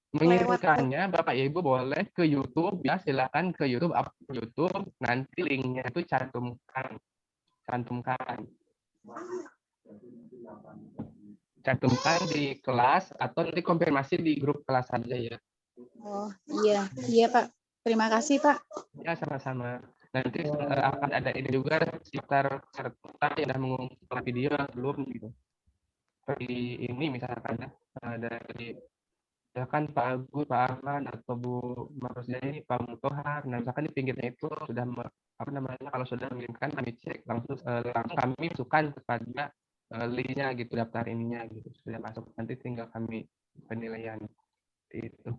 mengirimkannya Bapak Ibu boleh ke YouTube ya, silakan ke YouTube, nanti linknya itu cantumkan di kelas atau nanti konfirmasi di grup kelas saja ya. Oh iya Pak, terima kasih Pak. Ya sama-sama. Nanti akan ada ini juga sekitar serta yang sudah mengumpulkan video belum gitu. Seperti ini misalkan dari kan Pak Agus, Pak Arman atau Bu Marusjani, Pak Mutohar. Nah, misalkan di pinggirnya itu sudah kalau sudah mengirimkan kami cek langsung kami masukkan kepada linknya gitu, daftar ininya gitu sudah masuk, nanti tinggal kami penilaian itu.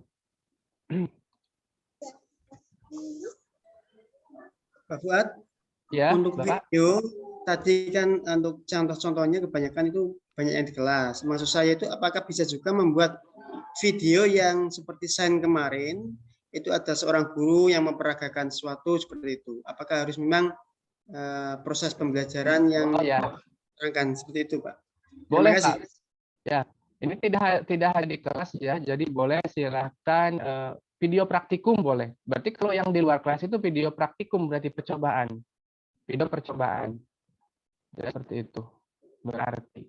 Pak Fuad, ya, untuk Bapak. video tadi kan untuk contoh-contohnya kebanyakan itu banyak yang di kelas. Maksud saya itu apakah bisa juga membuat video yang seperti Sain kemarin itu ada seorang guru yang memperagakan sesuatu seperti itu. Apakah harus memang proses pembelajaran yang terangkan seperti itu, Pak? Boleh Pak. Ya, ini tidak hanya di kelas ya. Jadi boleh silakan video praktikum boleh. Berarti kalau yang di luar kelas itu video praktikum berarti percobaan. Video percobaan. Ya, seperti itu. Berarti.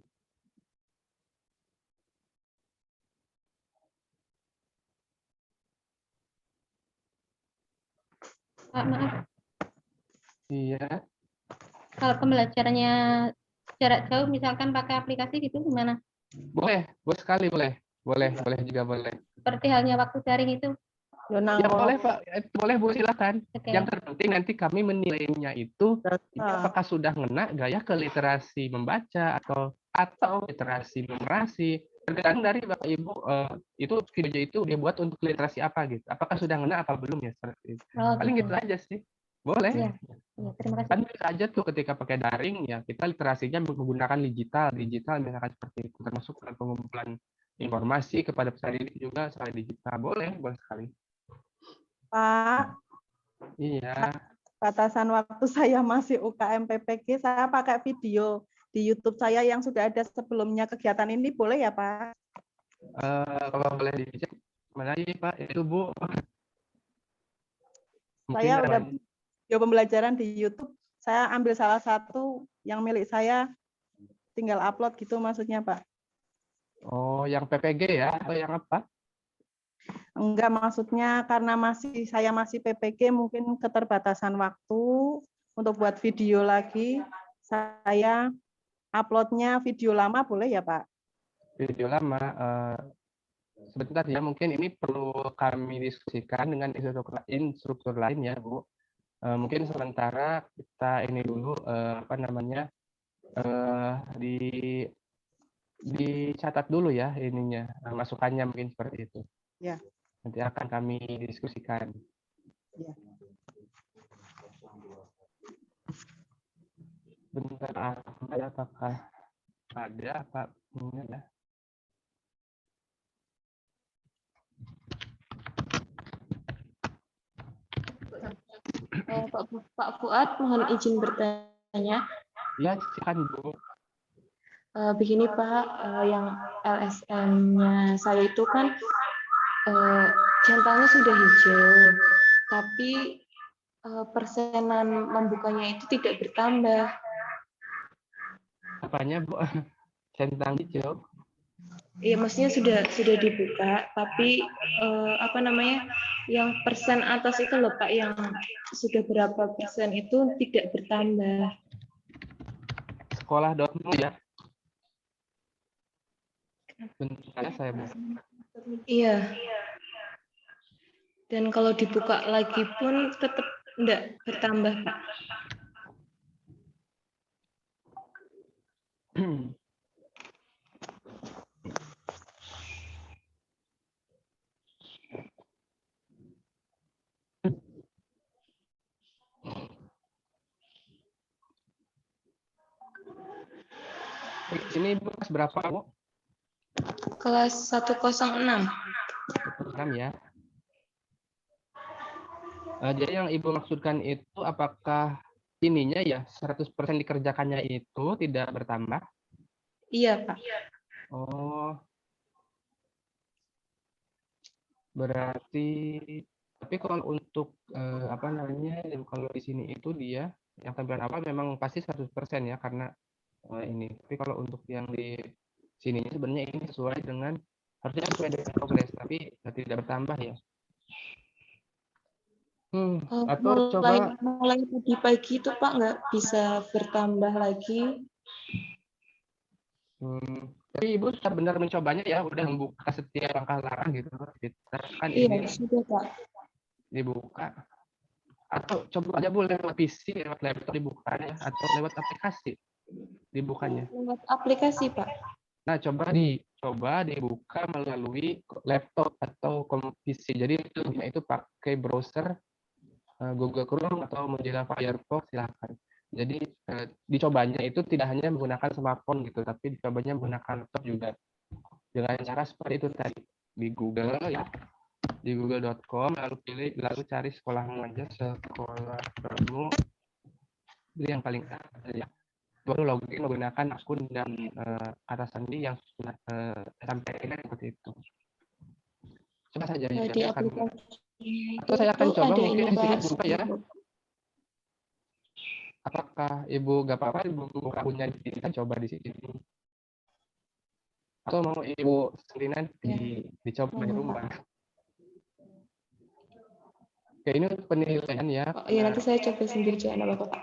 Pak, maaf. Iya. Kalau pembelajarannya jarak jauh, misalkan pakai aplikasi gitu gimana? Boleh sekali, boleh juga boleh. Seperti halnya waktu daring itu. Ya boleh Pak, boleh Bu, silakan. Okay. Yang terpenting nanti kami menilainya itu apakah sudah ngena gaya ke literasi membaca atau literasi numerasi. Tergantung dari Bapak Ibu itu video itu dia buat untuk literasi apa gitu. Apakah sudah ngena apa belum ya seperti itu. Paling gitu aja sih. Boleh. Ya, terima kasih. Kan bisa aja tuh ketika pakai daring ya kita literasinya menggunakan digital misalkan seperti itu, termasuk pengumpulan informasi kepada peserta didik juga secara digital. Boleh sekali. Pak. Iya. Batasan waktu saya masih UKM PPG, saya pakai video di YouTube saya yang sudah ada sebelumnya kegiatan ini, boleh ya Pak? Kalau boleh dicek, mana ini Pak? Itu Bu. Saya udah video pembelajaran di YouTube, saya ambil salah satu yang milik saya, tinggal upload gitu maksudnya Pak. Oh, yang PPG ya? Atau yang apa? Enggak, maksudnya karena saya masih PPG, mungkin keterbatasan waktu untuk buat video lagi. Saya uploadnya video lama boleh ya Pak? Video lama, sebentar ya, mungkin ini perlu kami diskusikan dengan instruktur lain ya Bu. Mungkin sementara kita ini dulu apa namanya dicatat dulu ya ininya masukannya mungkin seperti itu. Ya. Nanti akan kami diskusikan. Ya. Bentar, apakah ada apa ini ya? Pak Fuad, mohon izin bertanya. Ya, silakan Bu. Begini Pak, yang LSM-nya saya itu kan centangnya sudah hijau, tapi persenan membukanya itu tidak bertambah. Apanya Bu? Centang hijau? Iya, maksudnya sudah dibuka, tapi apa namanya, yang persen atas itu loh Pak, yang sudah berapa persen itu tidak bertambah. Sekolah.mu ya? Bentar saya Bu. Iya. Dan kalau dibuka lagi pun tetap enggak bertambah Pak. Ini Bu kelas berapa Bu? Kelas 106. 106 ya. Jadi yang Ibu maksudkan itu apakah ininya ya 100% dikerjakannya itu tidak bertambah? Iya Pak. Oh. Berarti tapi kalau untuk apa namanya kalau di sini itu dia yang tampilan awal memang pasti 100% ya karena ini. Tapi kalau untuk yang di sininya sebenarnya ini sesuai dengan harusnya sesuai dengan progres tapi tidak bertambah ya. Atau mulai tadi pagi itu Pak nggak bisa bertambah lagi. Tapi Ibu sudah benar mencobanya ya, udah membuka setiap langkah-langkah gitu. Kita kan Iya, ini sudah Pak. Dibuka. Atau coba aja Bu lewat PC, lewat laptop dibukanya atau lewat aplikasi dibukanya. Lewat aplikasi Pak. Nah, coba dibuka melalui laptop atau PC. Jadi itu pakai browser Google Chrome atau Mozilla Firefox silakan. Jadi dicobanya itu tidak hanya menggunakan smartphone gitu, tapi dicobanya menggunakan laptop juga. Dengan cara seperti itu tadi di Google ya, di google.com lalu cari sekolah mengajar sekolah.mu yang paling ya. Baru login menggunakan akun dan kata sandi yang sudah sampaikan seperti itu. Coba saja di aplikasi atau saya akan coba mungkin di sini Pak, buka ya. Apakah Ibu nggak apa-apa Ibu buka akunnya di sini kan coba di sini. Atau mau Ibu sendirian dicoba di rumah. Oke, ini untuk penilaian ya. Iya, nanti saya coba sendiri jangan apa-apa.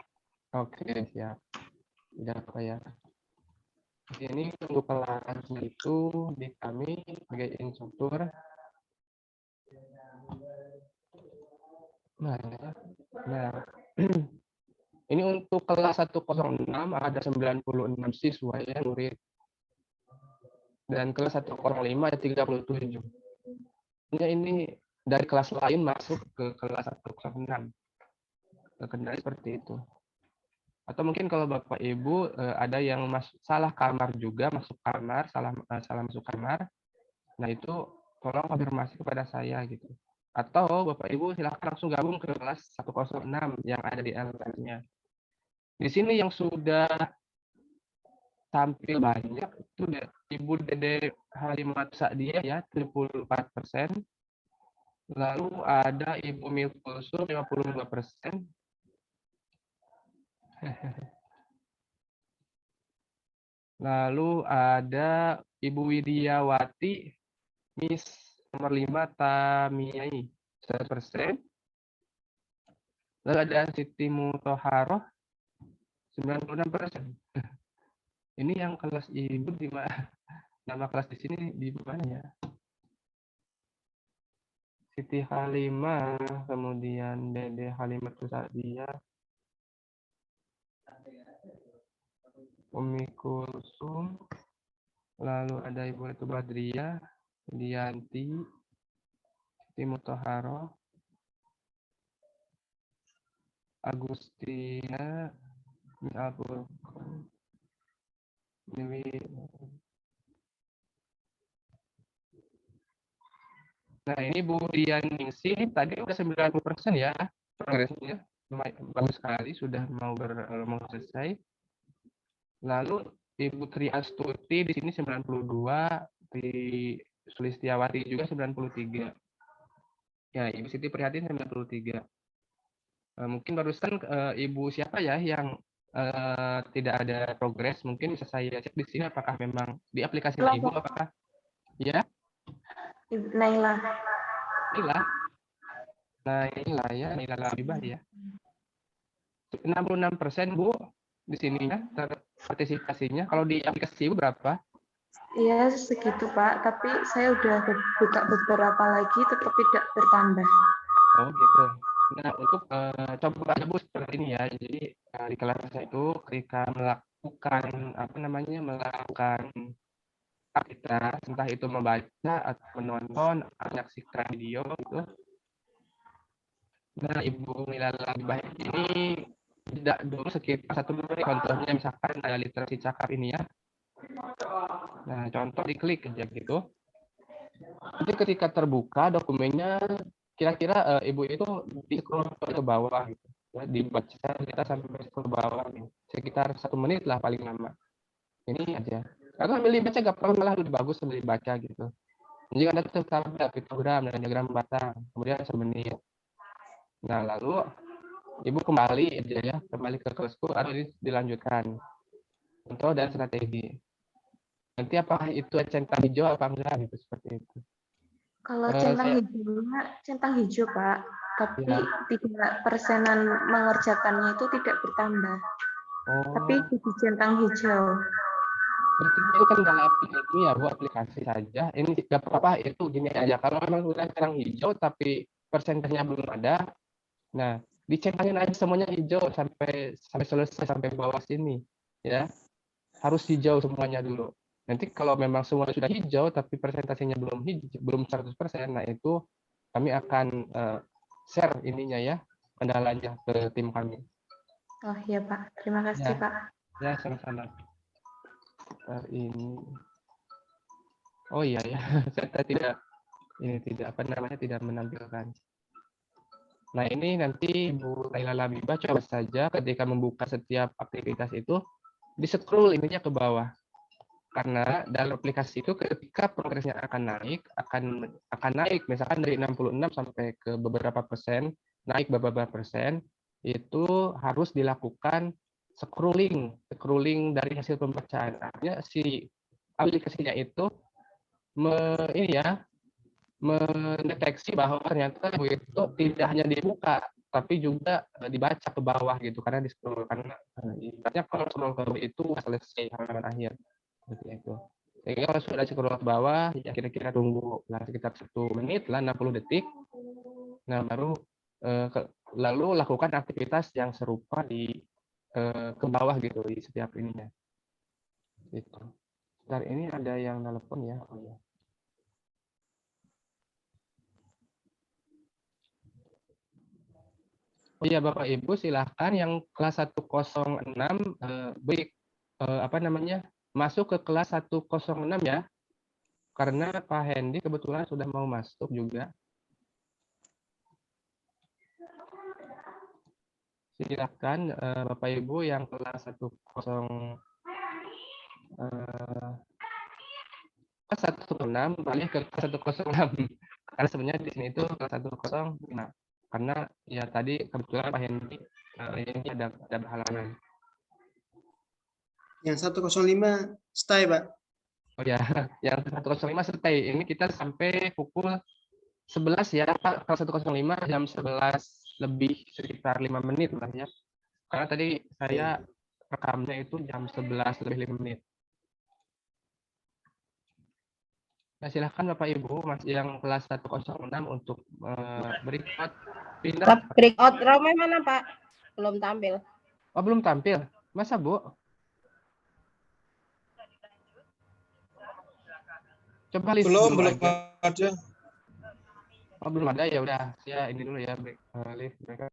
Oke, siap. Tidak apa ya. Ini untuk pelarangan itu di kami sebagai instruktur. Nah, ini untuk kelas 106 ada 96 siswa ya murid. Dan kelas 105 ada 37. Ini dari kelas lain masuk ke kelas 106. Kendali seperti itu. Atau mungkin kalau Bapak Ibu ada yang salah kamar juga, masuk kamar, salah masuk kamar. Nah, itu tolong konfirmasi kepada saya gitu. Atau Bapak Ibu silakan langsung gabung ke kelas 106 yang ada di LMS-nya. Di sini yang sudah tampil banyak itu Ibu Dede Halimat Sa'diyah ya 74%. Lalu ada Ibu Milkulsum 52%. Lalu ada Ibu Widiawati Miss nomor 5 Tamiyai 100%. Lalu ada Siti Mutoharoh 96%. Ini yang kelas Ibu di mana? Nama kelas di sini di mana ya? Siti Halimah, kemudian Dede Halimatus Sa'diyah, Umi Kulsum, lalu ada Ibu Itu Badriyah, Dianti, Siti Mutahharoh, Agustina, Abul, Dewi. Nah, ini Bu Dian Ningsih tadi udah 90% ya progresnya. Lumayan bagus sekali, sudah mau selesai. Lalu Ibu Tri Astuti di sini 92, di Sulistiawati juga 93. Ya, Ibu Siti Prihatin 93. Mungkin barusan Ibu siapa ya yang tidak ada progres, mungkin bisa saya cek di sini apakah memang di aplikasi Ibu apakah ya? Ibu Naila. Naila. Nah, inilah ya, Naila Labibah ya. 66% Bu di sini ya partisipasinya. Kalau di aplikasi Ibu berapa? Iya, segitu Pak. Tapi saya udah buka beberapa lagi, tetap tidak bertambah. Oh gitu. Nah, untuk coba aja Bu seperti ini ya. Jadi di kelas saya itu ketika melakukan melakukan aktivitas, entah itu membaca atau menonton atau menyaksikan video gitu. Nah, Ibu Naila Labibah ini tidak dulu sekitar 1 menit. Contohnya misalkan ada literasi cakap ini ya. Nah, contoh diklik aja gitu. Jadi ketika terbuka dokumennya, kira-kira Ibu itu di scroll ke bawah gitu. Ya, dibaca kita sampai ke bawah gitu. Sekitar 1 menit lah paling lama. Ini aja. Atau sambil dibaca gak perlu, malah lebih bagus sambil dibaca gitu. Jadi ada tutorial piktogram dan diagram batang, kemudian 1 menit. Nah, lalu Ibu kembali aja ya, kembali ke kelasku atau dilanjutkan. Contoh dan strategi. Nanti apakah itu centang hijau apa enggak gitu seperti itu. Kalau centang hijaunya centang hijau Pak, tapi ya. tidak persenan mengerjakannya itu tidak bertambah. Tapi di centang hijau. Berarti itu kan dalam ini ya Bu, aplikasi saja. Ini nggak apa-apa, itu gini aja. Kalau memang sudah centang hijau tapi persentasenya belum ada, nah dicentangin aja semuanya hijau sampai selesai sampai bawah sini ya. Harus hijau semuanya dulu. Nanti kalau memang semua sudah hijau tapi presentasinya belum 100%, nah itu kami akan share ininya ya, kendalanya ke tim kami. Oh iya Pak, terima kasih ya. Pak. Ya, sama-sama. Ini. Oh iya ya, saya tidak tidak menampilkan. Nah, ini nanti Bu Naila Labibah coba saja ketika membuka setiap aktivitas itu di-scroll ininya ke bawah. Karena dalam aplikasi itu ketika progresnya akan naik misalkan dari 66 sampai ke beberapa persen, naik beberapa persen, itu harus dilakukan scrolling dari hasil pembacaan. Artinya si aplikasinya itu mendeteksi bahwa ternyata itu tidak hanya dibuka tapi juga dibaca ke bawah gitu, karena di scroll, karena ibaratnya kalau scroll ke bawah itu selesai halaman akhir seperti itu. Jadi kalau sudah scroll ke bawah ya kira-kira tunggu lah sekitar 1 menit lah, 60 detik. Nah, baru lalu lakukan aktivitas yang serupa di ke bawah gitu di setiap ininya. Gitu. Bentar, ini ada yang nelpon ya. Oh ya. Oh iya Bapak Ibu, silahkan yang kelas 106 masuk ke kelas 106 ya. Karena Pak Hendy kebetulan sudah mau masuk juga. Silahkan Bapak Ibu yang kelas 106 balik ke kelas 106. Karena sebenarnya di sini itu kelas 105. Karena ya tadi kebetulan Pak Hendy ini ada halangan. Yang 105 stay Pak. Oh ya, yang 105 stay. Ini kita sampai pukul 11 ya Pak. Kalau 105 jam 11 lebih sekitar 5 menit lah ya. Karena tadi saya rekamnya itu jam 11:05. Nah, silahkan Bapak Ibu Mas yang kelas 106 untuk berikut pindah. Breakout room mana Pak? Belum tampil. Oh, belum tampil. Masa Bu? Coba list Belum dulu aja. ada. Oh, belum ada, ya udah. Ya ini dulu ya, list mereka.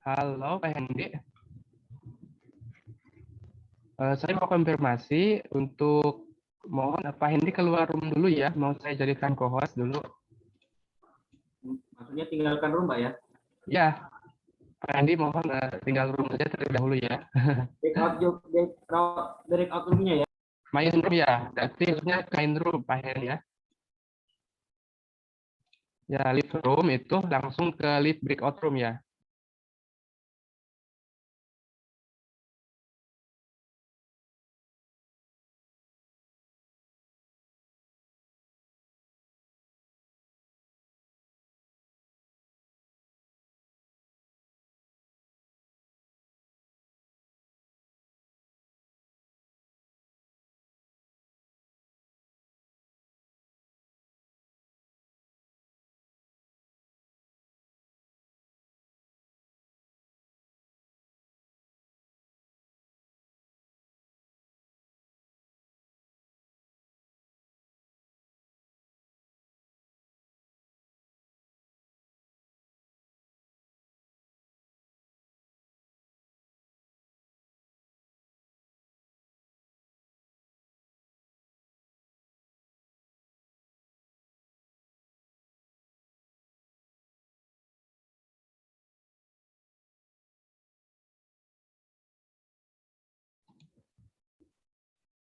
Halo Pak Hendi. Saya mau konfirmasi untuk mohon Pak Hendi keluar room dulu ya. Mau saya jadikan co-host dulu. Maksudnya tinggalkan room, Pak ya? Ya, Pak Hendi mohon tinggal room saja terlebih dahulu ya. Breakout room-nya ya? Main room ya, berarti harusnya main room Pak Hendi ya. Ya, live room itu langsung ke live breakout room ya.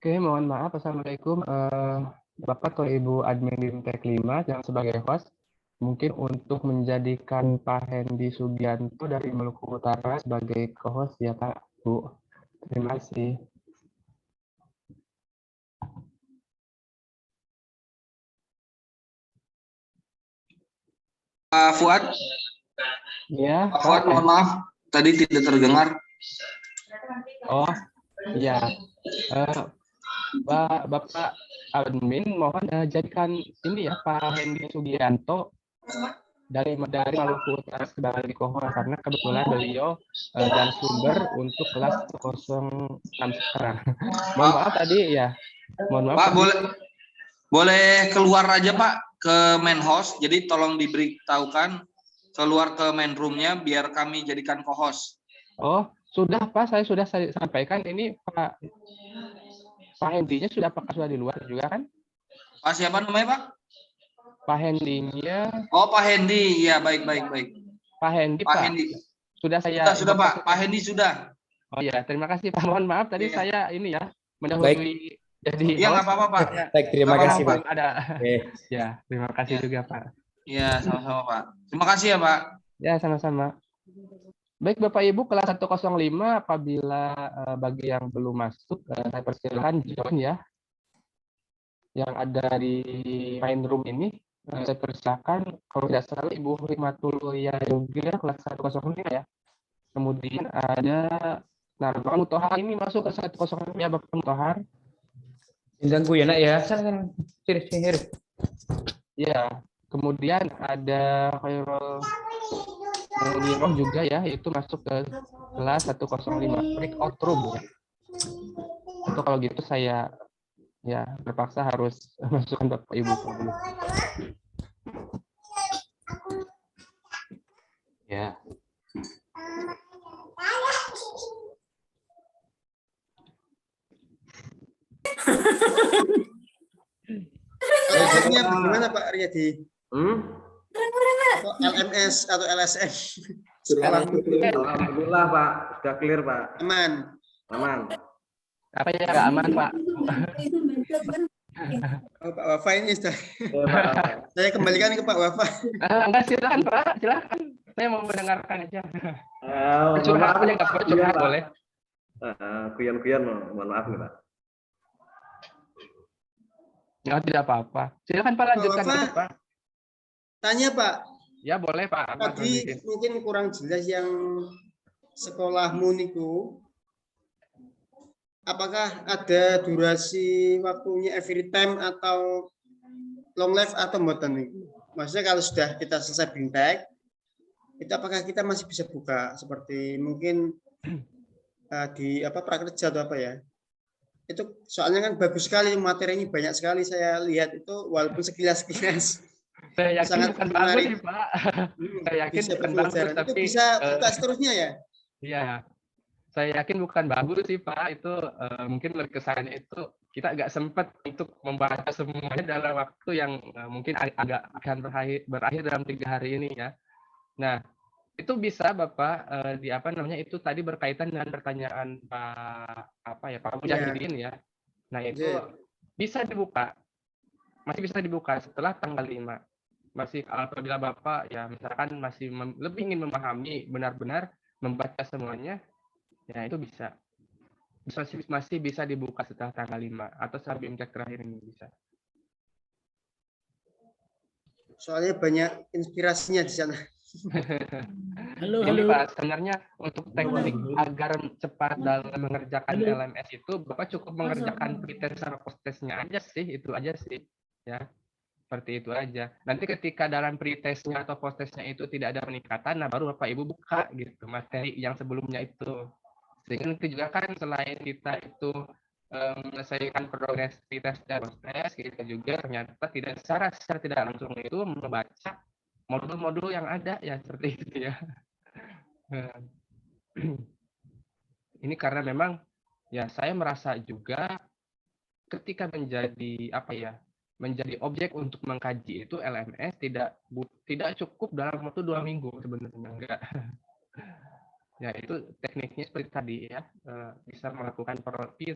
Oke, mohon maaf. Assalamualaikum. Bapak atau Ibu admin BIMTEK 5 yang sebagai host, mungkin untuk menjadikan Pak Hendi Sugianto dari Maluku Utara sebagai co-host ya Pak, Bu. Terima kasih. Pak Fuad. Ya, Pak Fuad, mohon maaf, tadi tidak terdengar. Oh, iya. Bapak admin mohon jadikan ini ya Pak Hendy Sugianto dari Maluku Utara sebagai kohor karena kebetulan beliau dan sumber untuk kelas 06 sekarang. Mohon maaf tadi ya. Mohon maaf. Pak, boleh keluar aja Pak ke main host. Jadi tolong diberitahukan keluar ke main roomnya biar kami jadikan co-host. Oh, sudah Pak, saya sudah sampaikan ini Pak Hendy-nya sudah di luar juga kan? Pak siapa namanya Pak? Pak Hendy-nya. Oh Pak Hendy, ya baik. Pak Hendy. Sudah saya. Sudah Pak Hendy sudah. Oh ya, terima kasih Pak. Mohon maaf tadi saya ini ya mendahului jadi. Iya nggak apa-apa Pak. Baik, terima kasih Pak. Ada. Ya, terima kasih juga Pak. Iya, sama-sama Pak. Terima kasih ya Pak. Ya, sama-sama. Baik Bapak Ibu kelas 105 apabila bagi yang belum masuk saya persilahkan join ya. Yang ada di main room ini saya persilakan kalau tidak salah Ibu Hikmatul ya juga kelas 105 ya. Kemudian ada Bapak Mutohar ini masuk ke 105 ya Bapak Mutohar. Ganggu ya nak ya. Sini. Ya, kemudian ada Khairul Niroh juga ya, itu masuk ke kelas 105 breakout room ya. Itu kalau gitu saya ya terpaksa harus masukkan Bapak Ibu dulu. Ya. Konsepnya bagaimana Pak Riyadi? Atau LMS atau LSM? Alhamdulillah Pak, sudah clear Pak. Aman. Apa ya nggak aman Pak? Oh, Pak Wafa ini sudah. Saya kembalikan ke Pak Wafa. Enggak, silakan Pak, silakan. Saya mau mendengarkan aja. Curhat aja nggak apa-apa, curhat boleh. Guyon-guyon, mohon maaf nih Pak. Ya, tidak apa-apa. Silakan Pak lanjutkan Pak. Tanya Pak. Ya boleh Pak. Tadi mungkin kurang jelas yang sekolahmu niku. Apakah ada durasi waktunya every time atau long life atau mboten niku? Maksudnya kalau sudah kita selesai bintek, itu apakah kita masih bisa buka seperti mungkin di prakerja atau apa ya? Itu soalnya kan bagus sekali materinya banyak sekali saya lihat itu walaupun sekilas-sekilas. Saya yakin sangat bukan menarik. bagus sih Pak. Saya yakin bukan bagus tapi itu bisa buka seterusnya ya? Iya. Saya yakin bukan bagus sih Pak. Itu mungkin lebih kesannya itu kita agak sempat untuk membaca semuanya dalam waktu yang mungkin agak akan berakhir dalam 3 hari ini ya. Nah, itu bisa Bapak itu tadi berkaitan dengan pertanyaan Pak Mujahidin ya. Nah, itu bisa dibuka. Masih bisa dibuka setelah tanggal 5. Masih apabila Bapak ya misalkan masih lebih ingin memahami benar-benar membaca semuanya, ya itu bisa. Masih bisa dibuka setelah tanggal 5 atau sampai imsak terakhir ini bisa. Soalnya banyak inspirasinya di sana. Halo. Pak, sebenarnya untuk teknik agar cepat dalam mengerjakan LMS itu Bapak cukup mengerjakan pretest sama post-testnya aja sih, itu aja sih ya. Seperti itu aja. Nanti ketika dalam pretestnya atau post-testnya itu tidak ada peningkatan, nah baru Bapak Ibu buka gitu materi yang sebelumnya itu. Sehingga nanti juga kan selain kita itu menyelesaikan progres pretest dan post-test, kita juga ternyata secara tidak langsung itu membaca modul-modul yang ada ya seperti itu ya. Ini karena memang ya saya merasa juga ketika menjadi objek untuk mengkaji itu LMS tidak cukup dalam waktu 2 minggu sebenarnya enggak. Ya itu tekniknya seperti tadi ya, bisa melakukan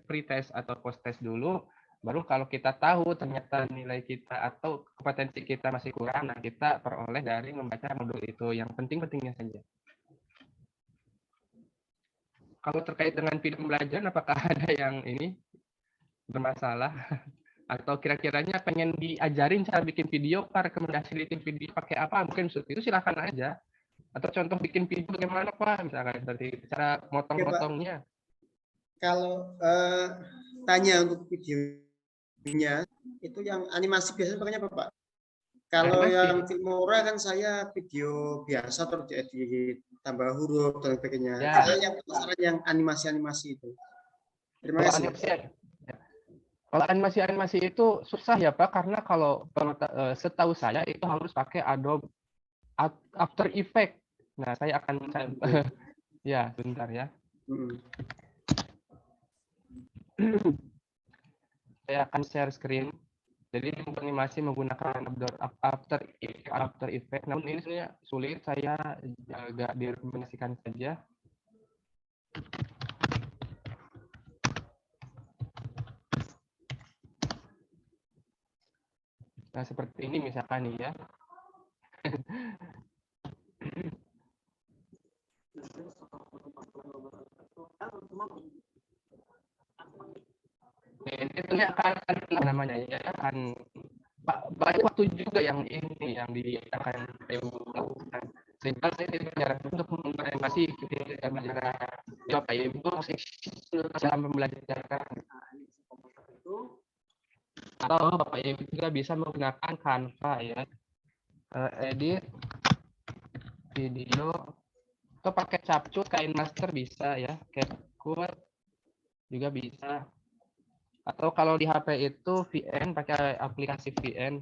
pretest atau post-test dulu. Baru kalau kita tahu ternyata nilai kita atau kompetensi kita masih kurang, nah kita peroleh dari membaca modul itu yang penting-pentingnya saja. Kalau terkait dengan video pembelajaran, apakah ada yang ini bermasalah? atau kira-kiranya pengen diajarin cara bikin video, Pak, rekomendasi bikin video pakai apa, mungkin seperti itu silakan aja. Atau contoh bikin video bagaimana, Pak, misalkan seperti itu, cara motong-motongnya. Kalau tanya untuk videonya, itu yang animasi biasanya pakainya apa, Pak? Kalau Animasi. yang Filmora kan saya video biasa terus ditambah huruf dan sebagainya. Ya. Saya yang penasaran yang animasi-animasi itu. Terima kasih. Kalau animasi itu susah ya, Pak, karena kalau setahu saya itu harus pakai Adobe After Effects. Nah, saya akan ya, bentar ya. Saya akan share screen. Jadi untuk animasi menggunakan After Effects. Namun ini sebenarnya sulit, saya agak direkomendasikan saja. Nah, seperti ini misalkan nih ya. Ini akan namanya ya, akan banyak waktu juga yang ini yang akan lakukan. Sehingga saya tidak menyarankan untuk menganimasi Bapak Ibu masih dalam pembelajaran. Atau Bapak Ibu juga bisa menggunakan Canva ya, edit video atau pakai Capcut, KineMaster bisa ya, CapCut juga bisa. Atau kalau di HP itu VN, pakai aplikasi VN.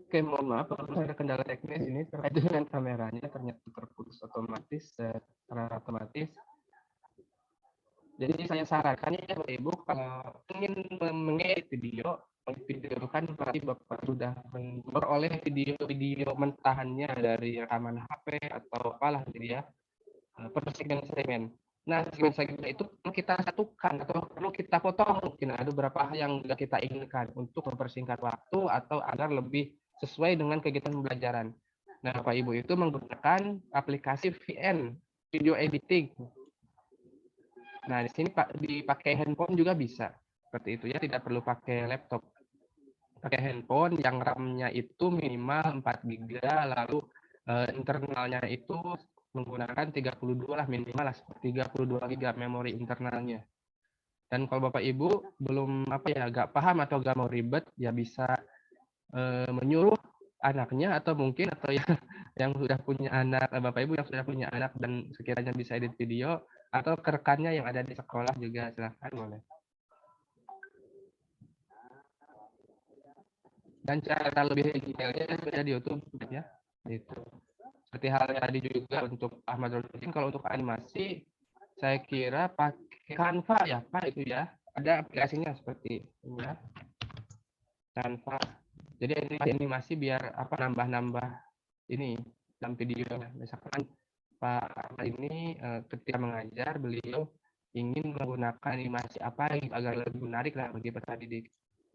Oke, mohon maaf, ada kendala teknis ini terkait dengan kameranya, ternyata terputus otomatis, secara otomatis. Jadi saya sarankan ya Bapak Ibu, kalau ingin mengedit video kan berarti Bapak sudah memperoleh video mentahannya dari rekaman HP atau apalah gitu ya, per segmen-segmen. Nah, segmen-segmen itu kita satukan atau perlu kita potong, mungkin ada beberapa hal yang kita inginkan untuk mempersingkat waktu atau agar lebih sesuai dengan kegiatan pembelajaran. Nah, Bapak Ibu itu menggunakan aplikasi VN, video editing. Nah, di sini dipakai handphone juga bisa. Seperti itu ya, tidak perlu pakai laptop. Pakai handphone yang RAM-nya itu minimal 4 GB, lalu internalnya itu menggunakan 32 lah minimal lah, 32 GB memori internalnya. Dan kalau Bapak Ibu belum agak paham atau agak mau ribet, ya bisa menyuruh anaknya atau mungkin atau yang sudah punya anak, Bapak Ibu yang sudah punya anak dan sekiranya bisa edit video, atau ke rekannya yang ada di sekolah juga silahkan boleh. Dan cara lebih detailnya sudah di YouTube ya. Itu. Seperti halnya tadi juga untuk Ahmad Rudin, kalau untuk animasi saya kira pakai Canva ya Pak itu ya. Ada aplikasinya seperti ini ya. Canva. Jadi animasi biar apa nambah-nambah ini dalam videonya. Misalkan Pak Ahmad ini ketika mengajar beliau ingin menggunakan animasi apa agar lebih menarik lah bagi peserta didik.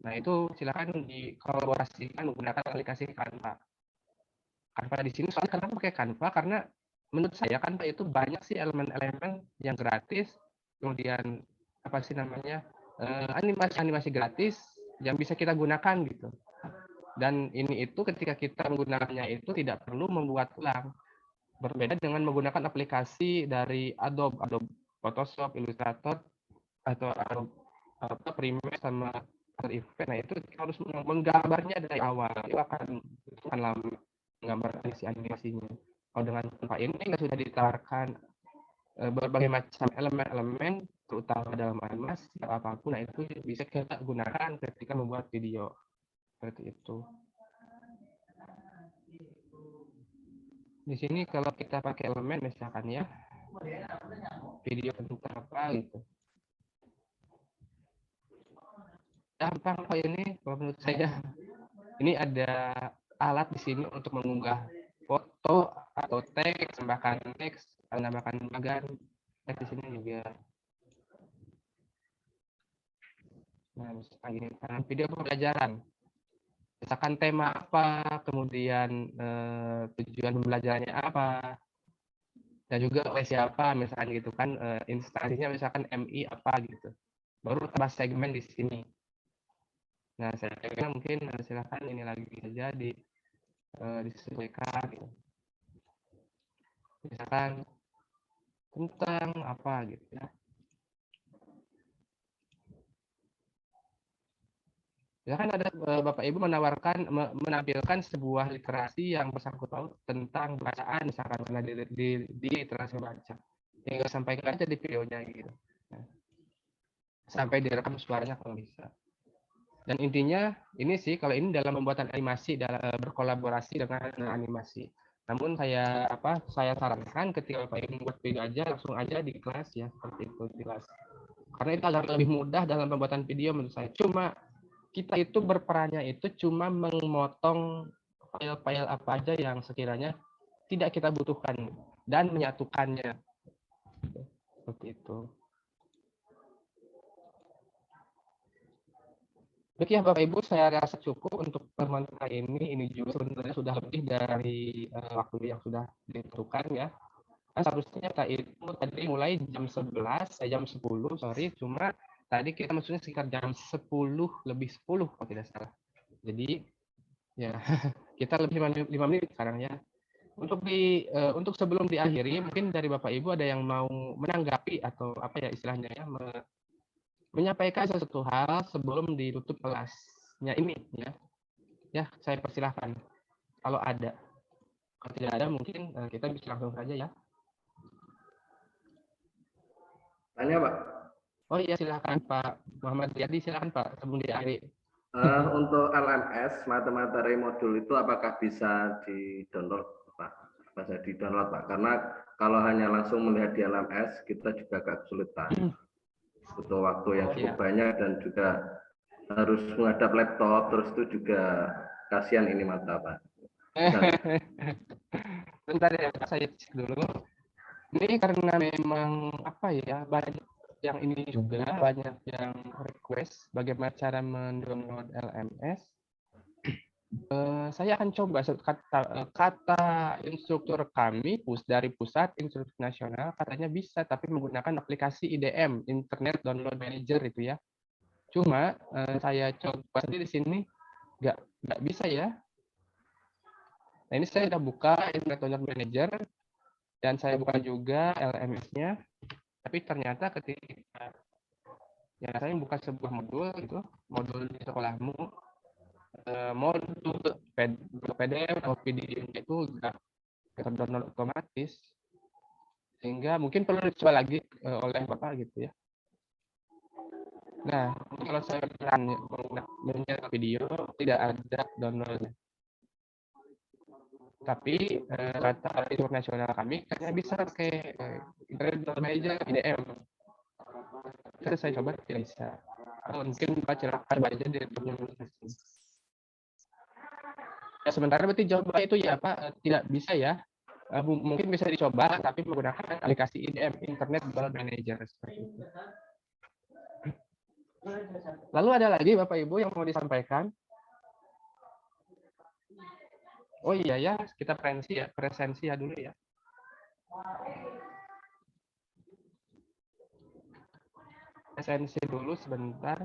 Nah itu silakan dikolaborasikan menggunakan aplikasi Canva. Canva di sini soalnya kenapa pakai Canva karena menurut saya Canva itu banyak sih elemen-elemen yang gratis, kemudian apa sih namanya animasi-animasi gratis yang bisa kita gunakan gitu. Dan ini itu ketika kita menggunakannya itu tidak perlu membuat ulang. Berbeda dengan menggunakan aplikasi dari Adobe Photoshop, Illustrator, atau Adobe Premiere sama After Effects. Nah itu kita harus menggambarnya dari awal. Itu akan lama menggambar animasinya. Kalau dengan Canva ini sudah ditawarkan berbagai macam elemen-elemen, terutama dalam animasi atau apapun. Nah itu bisa kita gunakan ketika membuat video. Seperti itu. Di sini kalau kita pakai elemen misalkan ya video bentuk apa gitu. Gampang kok ini kalau menurut saya. Ini ada alat di sini untuk mengunggah foto atau teks, menambahkan bagan teks di sini juga. Nah, misalkan ini video pembelajaran. Misalkan tema apa, kemudian tujuan pembelajarannya apa, dan juga oleh siapa, misalkan gitu kan, instansinya misalkan MI apa gitu. Baru tambah segmen di sini. Nah, saya kira mungkin silakan ini lagi bisa jadi disesuaikan. Gitu. Misalkan tentang apa gitu ya. Ya kan ada Bapak Ibu menampilkan sebuah literasi yang bersangkutan tentang bacaan misalkan karena di literasi baca. Tinggal sampaikan aja di videonya gitu. Nah, sampai direkam suaranya kalau bisa. Dan intinya ini sih kalau ini dalam pembuatan animasi berkolaborasi dengan animasi. Namun saya sarankan ketika Bapak Ibu membuat video aja langsung aja di kelas ya seperti itu di kelas. Karena itu agar lebih mudah dalam pembuatan video menurut saya. Cuma kita itu berperannya itu cuma memotong file-file apa aja yang sekiranya tidak kita butuhkan dan menyatukannya. Seperti itu. Oke ya Bapak Ibu, saya rasa cukup untuk pertemuan kali ini. Ini juga sebenarnya sudah lebih dari waktu yang sudah ditentukan ya. Nah, seharusnya itu tadi mulai jam 11, jam 10, sorry. Cuma tadi kita maksudnya sekitar jam 10 lebih 10 kalau tidak salah. Jadi ya kita lebih 5 menit sekarang ya. Untuk sebelum diakhiri, mungkin dari Bapak Ibu ada yang mau menanggapi atau apa ya istilahnya ya, menyampaikan sesuatu hal sebelum ditutup kelasnya ini ya. Ya, saya persilahkan. Kalau ada. Kalau tidak ada mungkin kita bisa langsung saja ya. Tanya Pak. Oh iya silakan Pak Muhammad Riyadi, silakan Pak sebelum diakhiri. Untuk LMS materi modul itu apakah bisa di-download Pak? Bisa di-download Pak? Karena kalau hanya langsung melihat di LMS kita juga agak sulit Pak. Butuh waktu yang cukup banyak dan juga harus menghadap laptop, terus itu juga kasihan ini mata Pak. Bentar ya Pak, saya cek dulu. Ini karena memang apa ya, banyak yang ini juga banyak yang request bagaimana cara mendownload LMS. Saya akan coba kata instruktur kami dari Pusat Instruksi Nasional katanya bisa tapi menggunakan aplikasi IDM Internet Download Manager itu ya. Cuma saya coba sendiri di sini nggak bisa ya. Nah ini saya sudah buka Internet Download Manager dan saya buka juga LMS-nya. Tapi ternyata ketika ya saya buka sebuah modul itu modul di sekolahmu mau untuk PDF atau PDF itu udah download otomatis, sehingga mungkin perlu dicoba lagi oleh Bapak gitu ya. Nah, kalau saya menggunakan video tidak ada download. Tapi rata fitur nasional kami kayaknya bisa pakai internet download aja IDM. Terus saya coba tidak bisa. Mungkin Pak coba aja di implementasi. Ya sementara berarti jawaban itu ya Pak tidak bisa ya. Mungkin bisa dicoba tapi menggunakan aplikasi IDM Internet Download Manager seperti itu. Lalu ada lagi Bapak Ibu yang mau disampaikan? Oh iya ya, kita presensi ya dulu ya. Presensi dulu sebentar.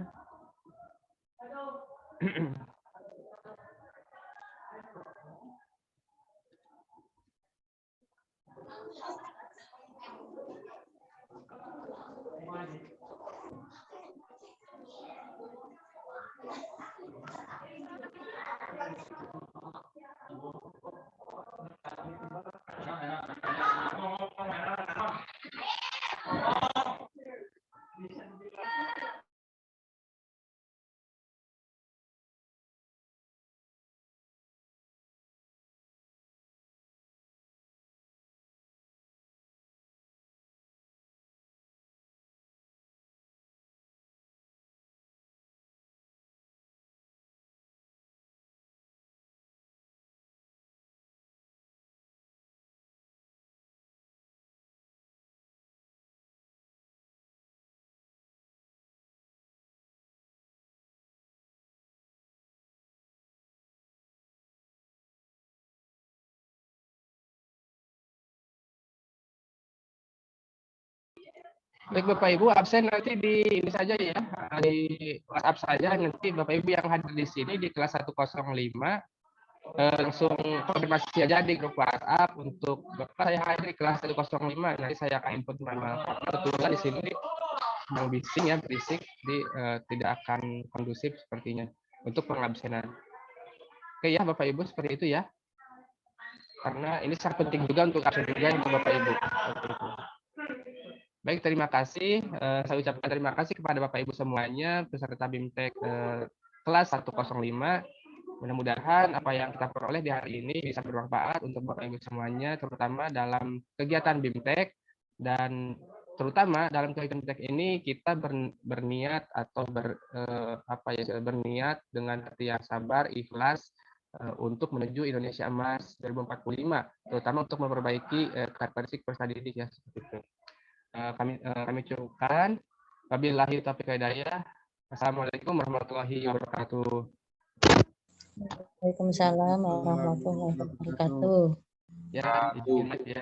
Baik Bapak Ibu, absen nanti di ini saja ya, di WhatsApp saja. Nanti Bapak Ibu yang hadir di sini di kelas 105 langsung konfirmasi aja di grup WhatsApp untuk Bapak saya hadir di kelas 105. Nanti saya akan input manual. Kebetulan di sini sedang bising ya, berisik, tidak akan kondusif sepertinya untuk pengabsenan. Oke ya Bapak Ibu, seperti itu ya. Karena ini sangat penting juga untuk absen juga untuk Bapak Ibu. Baik, terima kasih. Saya ucapkan terima kasih kepada Bapak Ibu semuanya, peserta BIMTEK kelas 105. Mudah-mudahan apa yang kita peroleh di hari ini bisa bermanfaat untuk Bapak Ibu semuanya, terutama dalam kegiatan BIMTEK, dan terutama dalam kegiatan BIMTEK ini kita berniat atau berniat dengan hati yang sabar, ikhlas untuk menuju Indonesia Emas 2045, terutama untuk memperbaiki karakteristik peserta didik ya seperti itu. Kami cukupkan. Wabillahi taufiq wal hidayah. Assalamualaikum warahmatullahi wabarakatuh. Waalaikumsalam warahmatullahi wabarakatuh. Ya, izin ya.